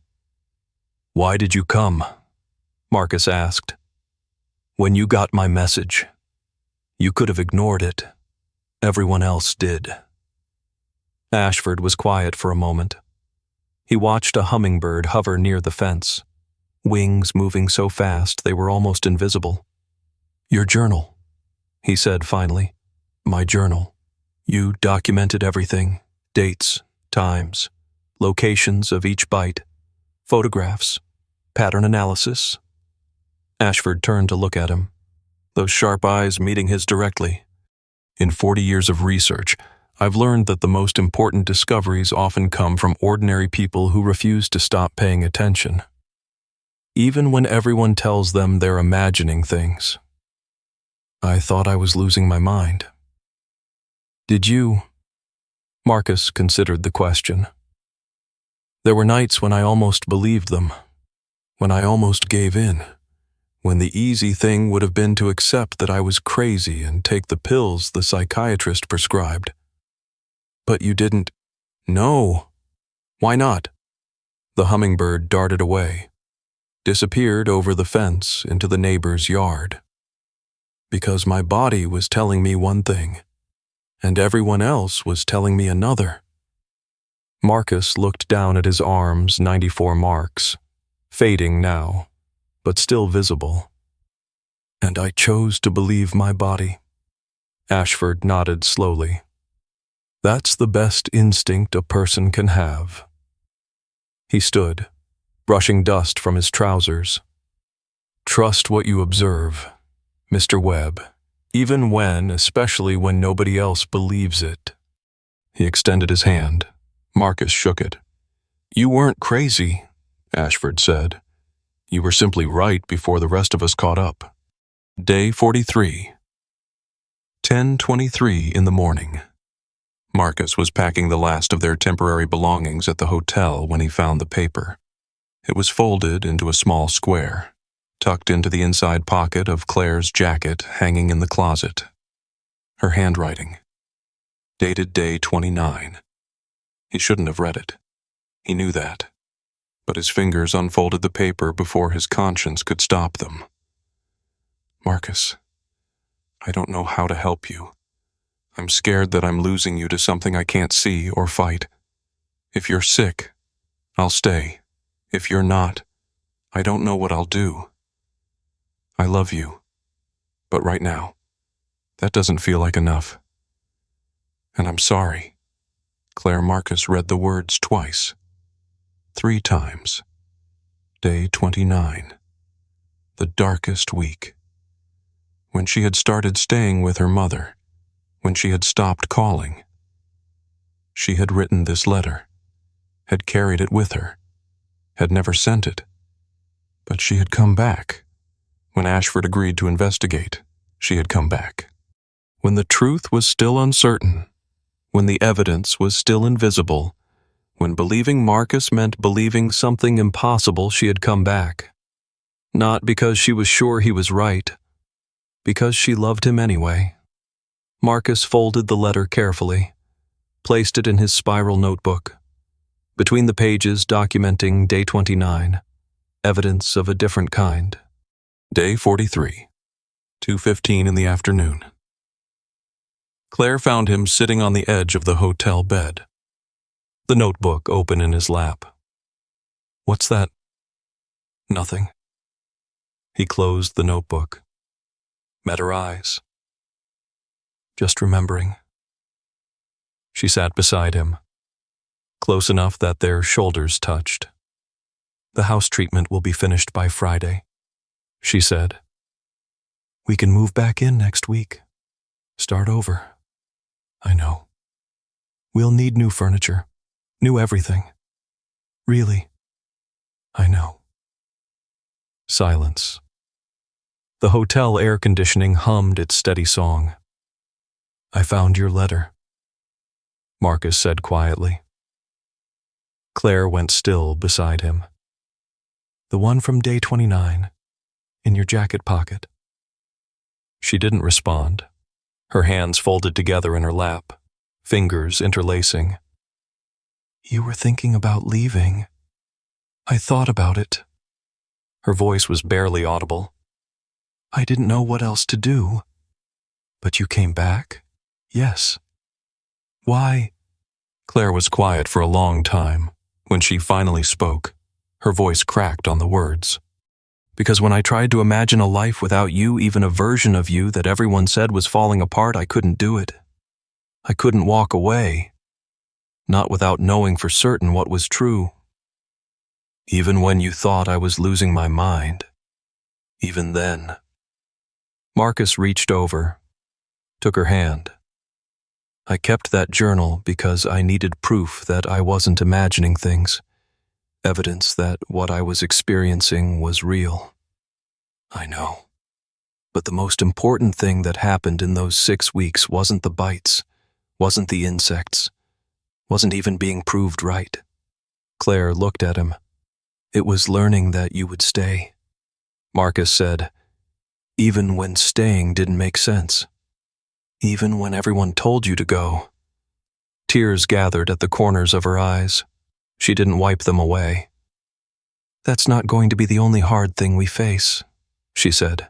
"Why did you come?" Marcus asked. "When you got my message, you could have ignored it. Everyone else did." Ashford was quiet for a moment. He watched a hummingbird hover near the fence, wings moving so fast they were almost invisible. "Your journal," he said finally. "My journal. You documented everything, dates, times, locations of each bite, photographs, pattern analysis." Ashford turned to look at him, those sharp eyes meeting his directly. "In 40 years of research, I've learned that the most important discoveries often come from ordinary people who refuse to stop paying attention, even when everyone tells them they're imagining things. I thought I was losing my mind." "Did you?" Marcus considered the question. "There were nights when I almost believed them, when I almost gave in, when the easy thing would have been to accept that I was crazy and take the pills the psychiatrist prescribed. But you didn't." "No." "Why not?" The hummingbird darted away, disappeared over the fence into the neighbor's yard. because my body was telling me one thing, and everyone else was telling me another. Marcus looked down at his arm's 94 marks, fading now, but still visible. And I chose to believe my body. Ashford nodded slowly. That's the best instinct a person can have. He stood, brushing dust from his trousers. Trust what you observe, Mr. Webb, even when, especially when nobody else believes it. He extended his hand. Marcus shook it. You weren't crazy, Ashford said. You were simply right before the rest of us caught up. Day 43. 10:23 in the morning. Marcus was packing the last of their temporary belongings at the hotel when he found the paper. It was folded into a small square, tucked into the inside pocket of Claire's jacket hanging in the closet. Her handwriting. Dated day 29. He shouldn't have read it. He knew that. But his fingers unfolded the paper before his conscience could stop them. Marcus, I don't know how to help you. I'm scared that I'm losing you to something I can't see or fight. If you're sick, I'll stay. If you're not, I don't know what I'll do. I love you. But right now, that doesn't feel like enough. And I'm sorry. Claire Marcus read the words twice. 3 times. Day 29. The darkest week. When she had started staying with her mother. When she had stopped calling. She had written this letter. Had carried it with her. Had never sent it. But she had come back. When Ashford agreed to investigate, she had come back. When the truth was still uncertain, when the evidence was still invisible, when believing Marcus meant believing something impossible, she had come back. Not because she was sure he was right, because she loved him anyway. Marcus folded the letter carefully, placed it in his spiral notebook. Between the pages documenting day 29, evidence of a different kind. Day 43, 2:15 in the afternoon. Claire found him sitting on the edge of the hotel bed, the notebook open in his lap. What's that? Nothing. He closed the notebook. Met her eyes. Just remembering. She sat beside him, close enough that their shoulders touched. The house treatment will be finished by Friday, she said. We can move back in next week. Start over. I know. We'll need new furniture, new everything. Really. I know. Silence. The hotel air conditioning hummed its steady song. I found your letter, Marcus said quietly. Claire went still beside him. The one from day 29, in your jacket pocket. She didn't respond, her hands folded together in her lap, fingers interlacing. You were thinking about leaving. I thought about it. Her voice was barely audible. I didn't know what else to do. But you came back? Yes. Why? Claire was quiet for a long time. When she finally spoke, her voice cracked on the words. Because when I tried to imagine a life without you, even a version of you that everyone said was falling apart, I couldn't do it. I couldn't walk away. Not without knowing for certain what was true. Even when you thought I was losing my mind. Even then. Marcus reached over, took her hand. I kept that journal because I needed proof that I wasn't imagining things. Evidence that what I was experiencing was real. I know. But the most important thing that happened in those 6 weeks wasn't the bites, wasn't the insects, wasn't even being proved right. Claire looked at him. It was learning that you would stay. Marcus said, even when staying didn't make sense. Even when everyone told you to go. Tears gathered at the corners of her eyes. She didn't wipe them away. That's not going to be the only hard thing we face, she said.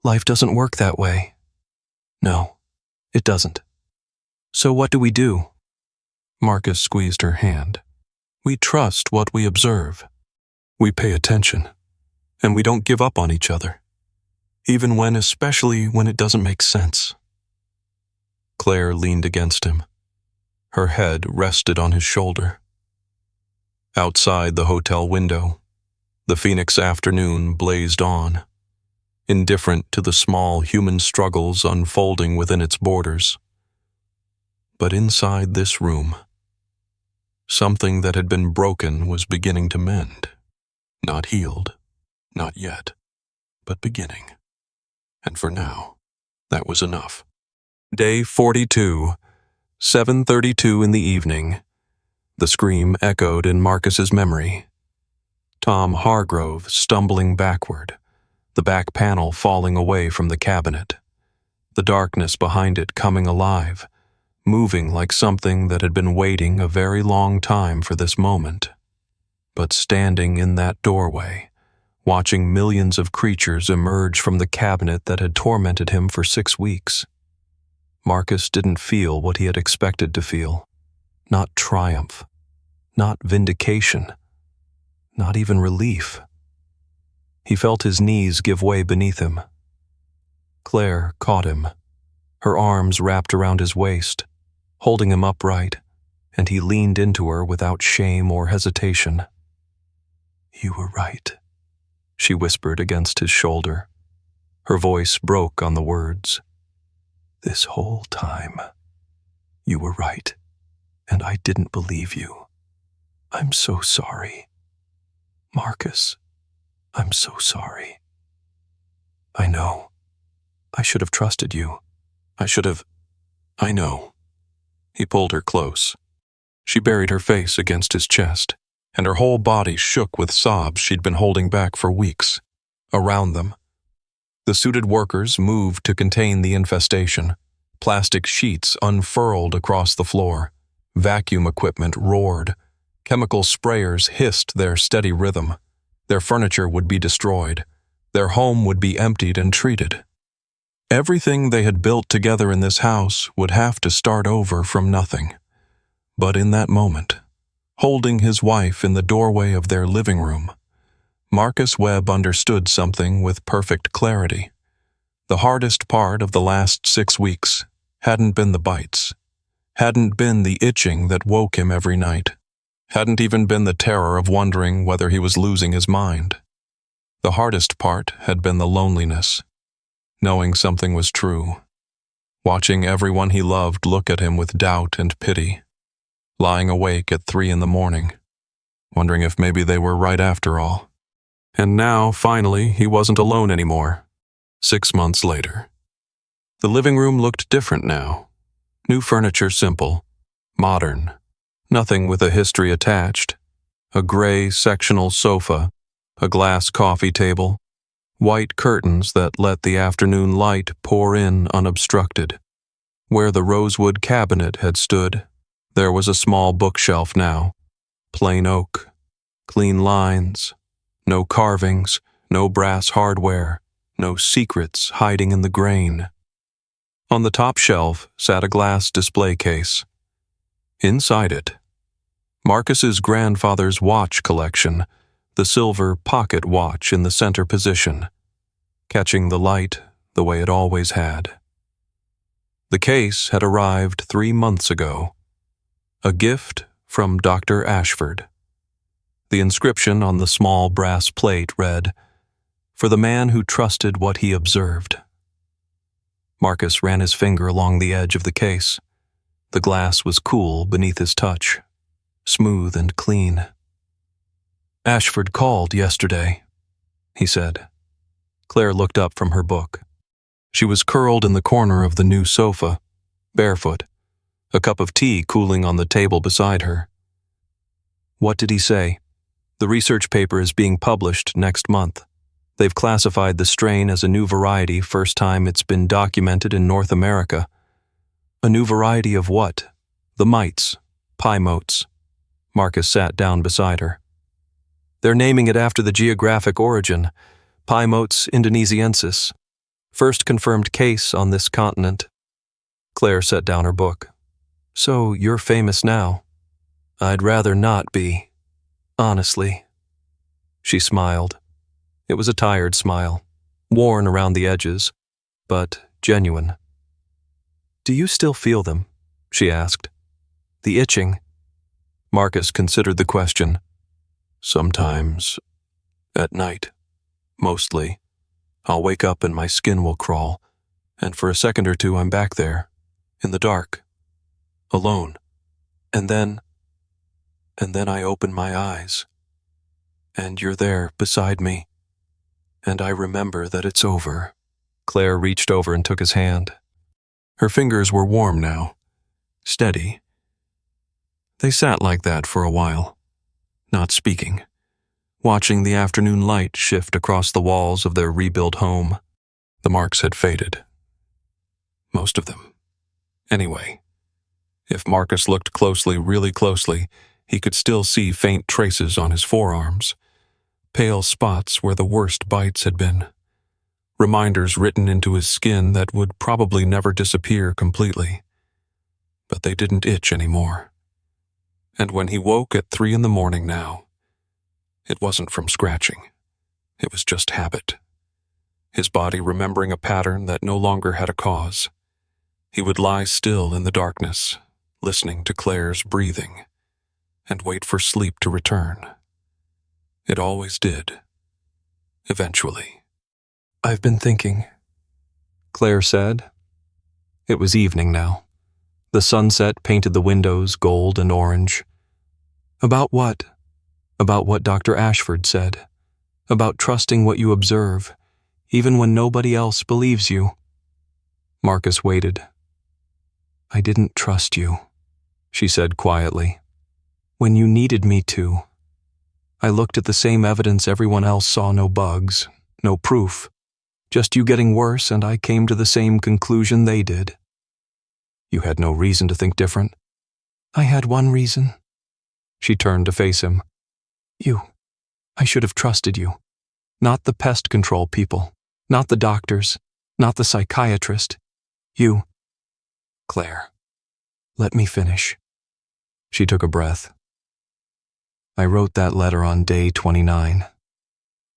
Life doesn't work that way. No, it doesn't. So what do we do? Marcus squeezed her hand. We trust what we observe. We pay attention. And we don't give up on each other. Especially when it doesn't make sense. Claire leaned against him. Her head rested on his shoulder. Outside the hotel window, the Phoenix afternoon blazed on, indifferent to the small human struggles unfolding within its borders. But inside this room, something that had been broken was beginning to mend. Not healed, not yet, but beginning. And for now, that was enough. Day 42, 7:32 in the evening. The scream echoed in Marcus's memory. Tom Hargrove stumbling backward, the back panel falling away from the cabinet, the darkness behind it coming alive, moving like something that had been waiting a very long time for this moment. But standing in that doorway, watching millions of creatures emerge from the cabinet that had tormented him for 6 weeks, Marcus didn't feel what he had expected to feel. Not triumph, not vindication, not even relief. He felt his knees give way beneath him. Claire caught him, her arms wrapped around his waist, holding him upright, and he leaned into her without shame or hesitation. "You were right," she whispered against his shoulder. Her voice broke on the words. "This whole time, you were right, and I didn't believe you. I'm so sorry. Marcus, I'm so sorry. I know. I should have trusted you. I know." He pulled her close. She buried her face against his chest, and her whole body shook with sobs she'd been holding back for weeks. Around them, the suited workers moved to contain the infestation. Plastic sheets unfurled across the floor. Vacuum equipment roared. Chemical sprayers hissed their steady rhythm. Their furniture would be destroyed. Their home would be emptied and treated. Everything they had built together in this house would have to start over from nothing. But in that moment, holding his wife in the doorway of their living room, Marcus Webb understood something with perfect clarity. The hardest part of the last 6 weeks hadn't been the bites, hadn't been the itching that woke him every night, hadn't even been the terror of wondering whether he was losing his mind. The hardest part had been the loneliness, knowing something was true, watching everyone he loved look at him with doubt and pity, lying awake at 3 in the morning, wondering if maybe they were right after all. And now, finally, he wasn't alone anymore. 6 months later. The living room looked different now. New furniture, simple, modern, nothing with a history attached. A gray sectional sofa, a glass coffee table, white curtains that let the afternoon light pour in unobstructed. Where the rosewood cabinet had stood, there was a small bookshelf now, plain oak, clean lines, no carvings, no brass hardware, no secrets hiding in the grain. On the top shelf sat a glass display case. Inside it, Marcus's grandfather's watch collection, the silver pocket watch in the center position, catching the light the way it always had. The case had arrived 3 months ago. A gift from Dr. Ashford. The inscription on the small brass plate read, "For the man who trusted what he observed." Marcus ran his finger along the edge of the case. The glass was cool beneath his touch, smooth and clean. "Ashford called yesterday," he said. Claire looked up from her book. She was curled in the corner of the new sofa, barefoot, a cup of tea cooling on the table beside her. "What did he say?" "The research paper is being published next month. They've classified the strain as a new variety, first time it's been documented in North America." "A new variety of what?" "The mites, motes." Marcus sat down beside her. "They're naming it after the geographic origin, motes indonesiensis. First confirmed case on this continent. Claire set down her book. So you're famous now. I'd rather not be. Honestly. She smiled. It was a tired smile, worn around the edges, but genuine. Do you still feel them? She asked. The itching? Marcus considered the question. Sometimes. At night. Mostly. I'll wake up and my skin will crawl, and for a second or two I'm back there, in the dark, alone. And then I open my eyes, and you're there beside me, and I remember that it's over. Claire reached over and took his hand. Her fingers were warm now, steady. They sat like that for a while, not speaking, watching the afternoon light shift across the walls of their rebuilt home. The marks had faded. Most of them. Anyway, if Marcus looked closely, really closely, he could still see faint traces on his forearms, pale spots where the worst bites had been, reminders written into his skin that would probably never disappear completely. But they didn't itch anymore. And when he woke at 3 a.m. now, it wasn't from scratching. It was just habit. His body remembering a pattern that no longer had a cause. He would lie still in the darkness, listening to Claire's breathing, and wait for sleep to return. It always did. Eventually. I've been thinking, Claire said. It was evening now. The sunset painted the windows gold and orange. About what? About what Dr. Ashford said. About trusting what you observe, even when nobody else believes you. Marcus waited. I didn't trust you, she said quietly. When you needed me to. I looked at the same evidence everyone else saw, no bugs, no proof. Just you getting worse, and I came to the same conclusion they did. You had no reason to think different. I had one reason. She turned to face him. You. I should have trusted you. Not the pest control people. Not the doctors. Not the psychiatrist. You. Claire. Let me finish. She took a breath. I wrote that letter on day 29.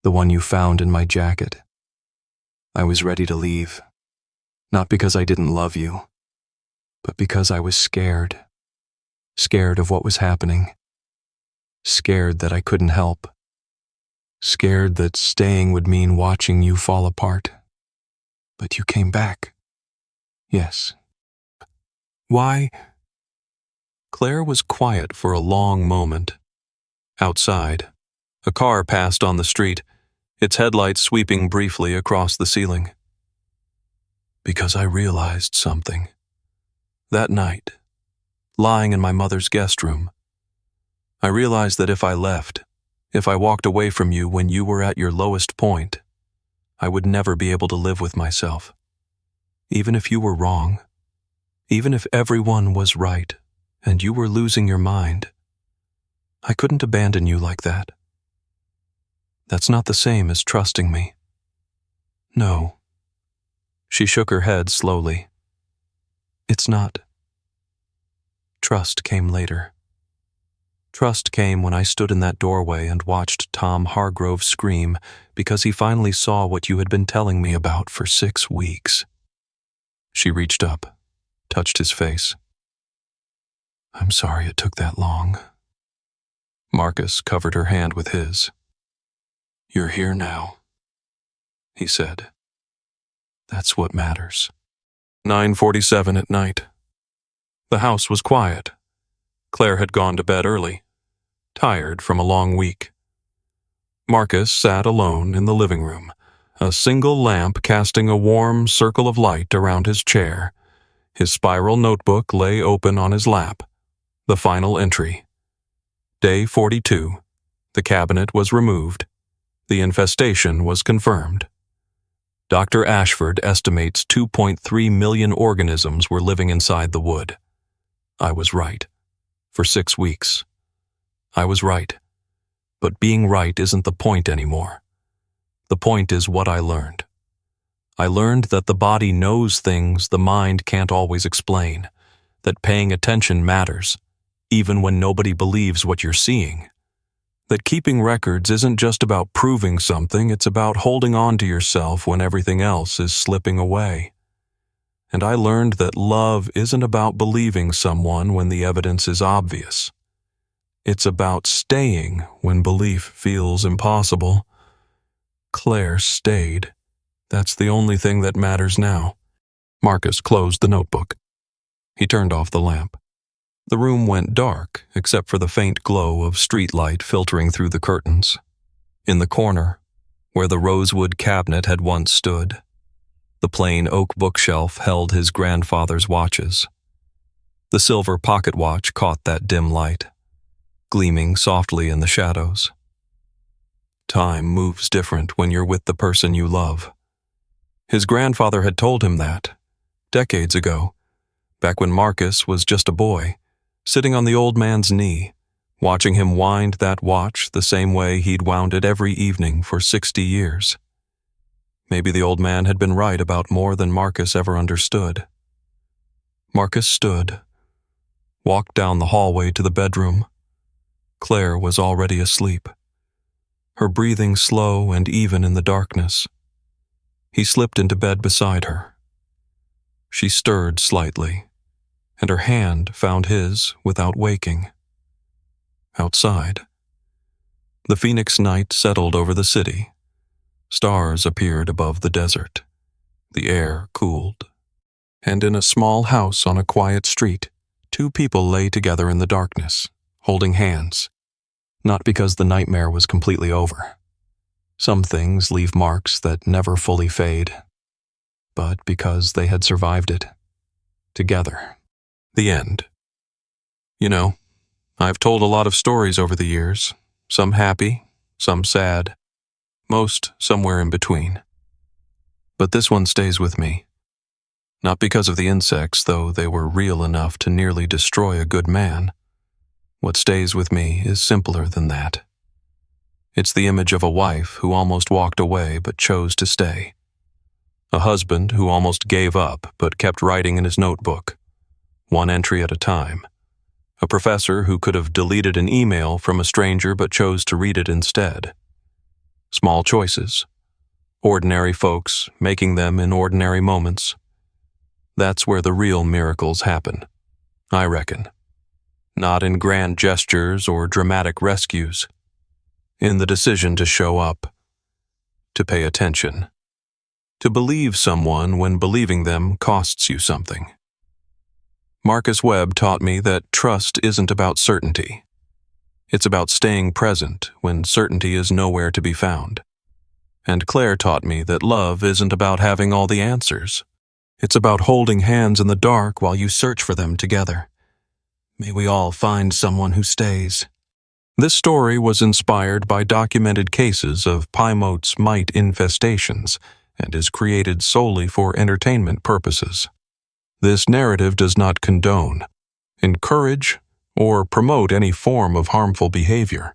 The one you found in my jacket. I was ready to leave. Not because I didn't love you, but because I was scared. Scared of what was happening. Scared that I couldn't help. Scared that staying would mean watching you fall apart. But you came back. Yes. Why? Claire was quiet for a long moment. Outside, a car passed on the street, its headlights sweeping briefly across the ceiling. Because I realized something. That night, lying in my mother's guest room, I realized that if I left, if I walked away from you when you were at your lowest point, I would never be able to live with myself. Even if you were wrong, even if everyone was right and you were losing your mind, I couldn't abandon you like that. That's not the same as trusting me. No. She shook her head slowly. It's not. Trust came later. Trust came when I stood in that doorway and watched Tom Hargrove scream because he finally saw what you had been telling me about for 6 weeks. She reached up, touched his face. I'm sorry it took that long. Marcus covered her hand with his. You're here now, he said. That's what matters. 9:47 at night. The house was quiet. Claire had gone to bed early, tired from a long week. Marcus sat alone in the living room, a single lamp casting a warm circle of light around his chair. His spiral notebook lay open on his lap. The final entry. Day 42. The cabinet was removed. The infestation was confirmed. Dr. Ashford estimates 2.3 million organisms were living inside the wood. I was right. For 6 weeks. I was right. But being right isn't the point anymore. The point is what I learned. I learned that the body knows things the mind can't always explain, that paying attention matters, even when nobody believes what you're seeing. That keeping records isn't just about proving something, it's about holding on to yourself when everything else is slipping away. And I learned that love isn't about believing someone when the evidence is obvious. It's about staying when belief feels impossible. Claire stayed. That's the only thing that matters now. Marcus closed the notebook. He turned off the lamp. The room went dark, except for the faint glow of streetlight filtering through the curtains. In the corner, where the rosewood cabinet had once stood, the plain oak bookshelf held his grandfather's watches. The silver pocket watch caught that dim light, gleaming softly in the shadows. Time moves different when you're with the person you love. His grandfather had told him that, decades ago, back when Marcus was just a boy, sitting on the old man's knee, watching him wind that watch the same way he'd wound it every evening for 60 years. Maybe the old man had been right about more than Marcus ever understood. Marcus stood, walked down the hallway to the bedroom. Claire was already asleep, her breathing slow and even in the darkness. He slipped into bed beside her. She stirred slightly, and her hand found his without waking. Outside, the Phoenix night settled over the city. Stars appeared above the desert. The air cooled. And in a small house on a quiet street, two people lay together in the darkness, holding hands. Not because the nightmare was completely over. Some things leave marks that never fully fade, but because they had survived it. Together. The end. You know, I've told a lot of stories over the years, some happy, some sad, most somewhere in between. But this one stays with me. Not because of the insects, though they were real enough to nearly destroy a good man. What stays with me is simpler than that. It's the image of a wife who almost walked away but chose to stay. A husband who almost gave up but kept writing in his notebook, one entry at a time. A professor who could have deleted an email from a stranger but chose to read it instead. Small choices. Ordinary folks making them in ordinary moments. That's where the real miracles happen, I reckon. Not in grand gestures or dramatic rescues. In the decision to show up. To pay attention. To believe someone when believing them costs you something. Marcus Webb taught me that trust isn't about certainty. It's about staying present when certainty is nowhere to be found. And Claire taught me that love isn't about having all the answers. It's about holding hands in the dark while you search for them together. May we all find someone who stays. This story was inspired by documented cases of Pymote's mite infestations and is created solely for entertainment purposes. This narrative does not condone, encourage, or promote any form of harmful behavior.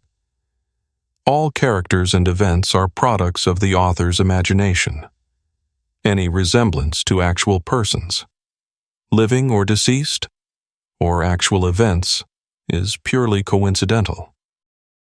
All characters and events are products of the author's imagination. Any resemblance to actual persons, living or deceased, or actual events, is purely coincidental.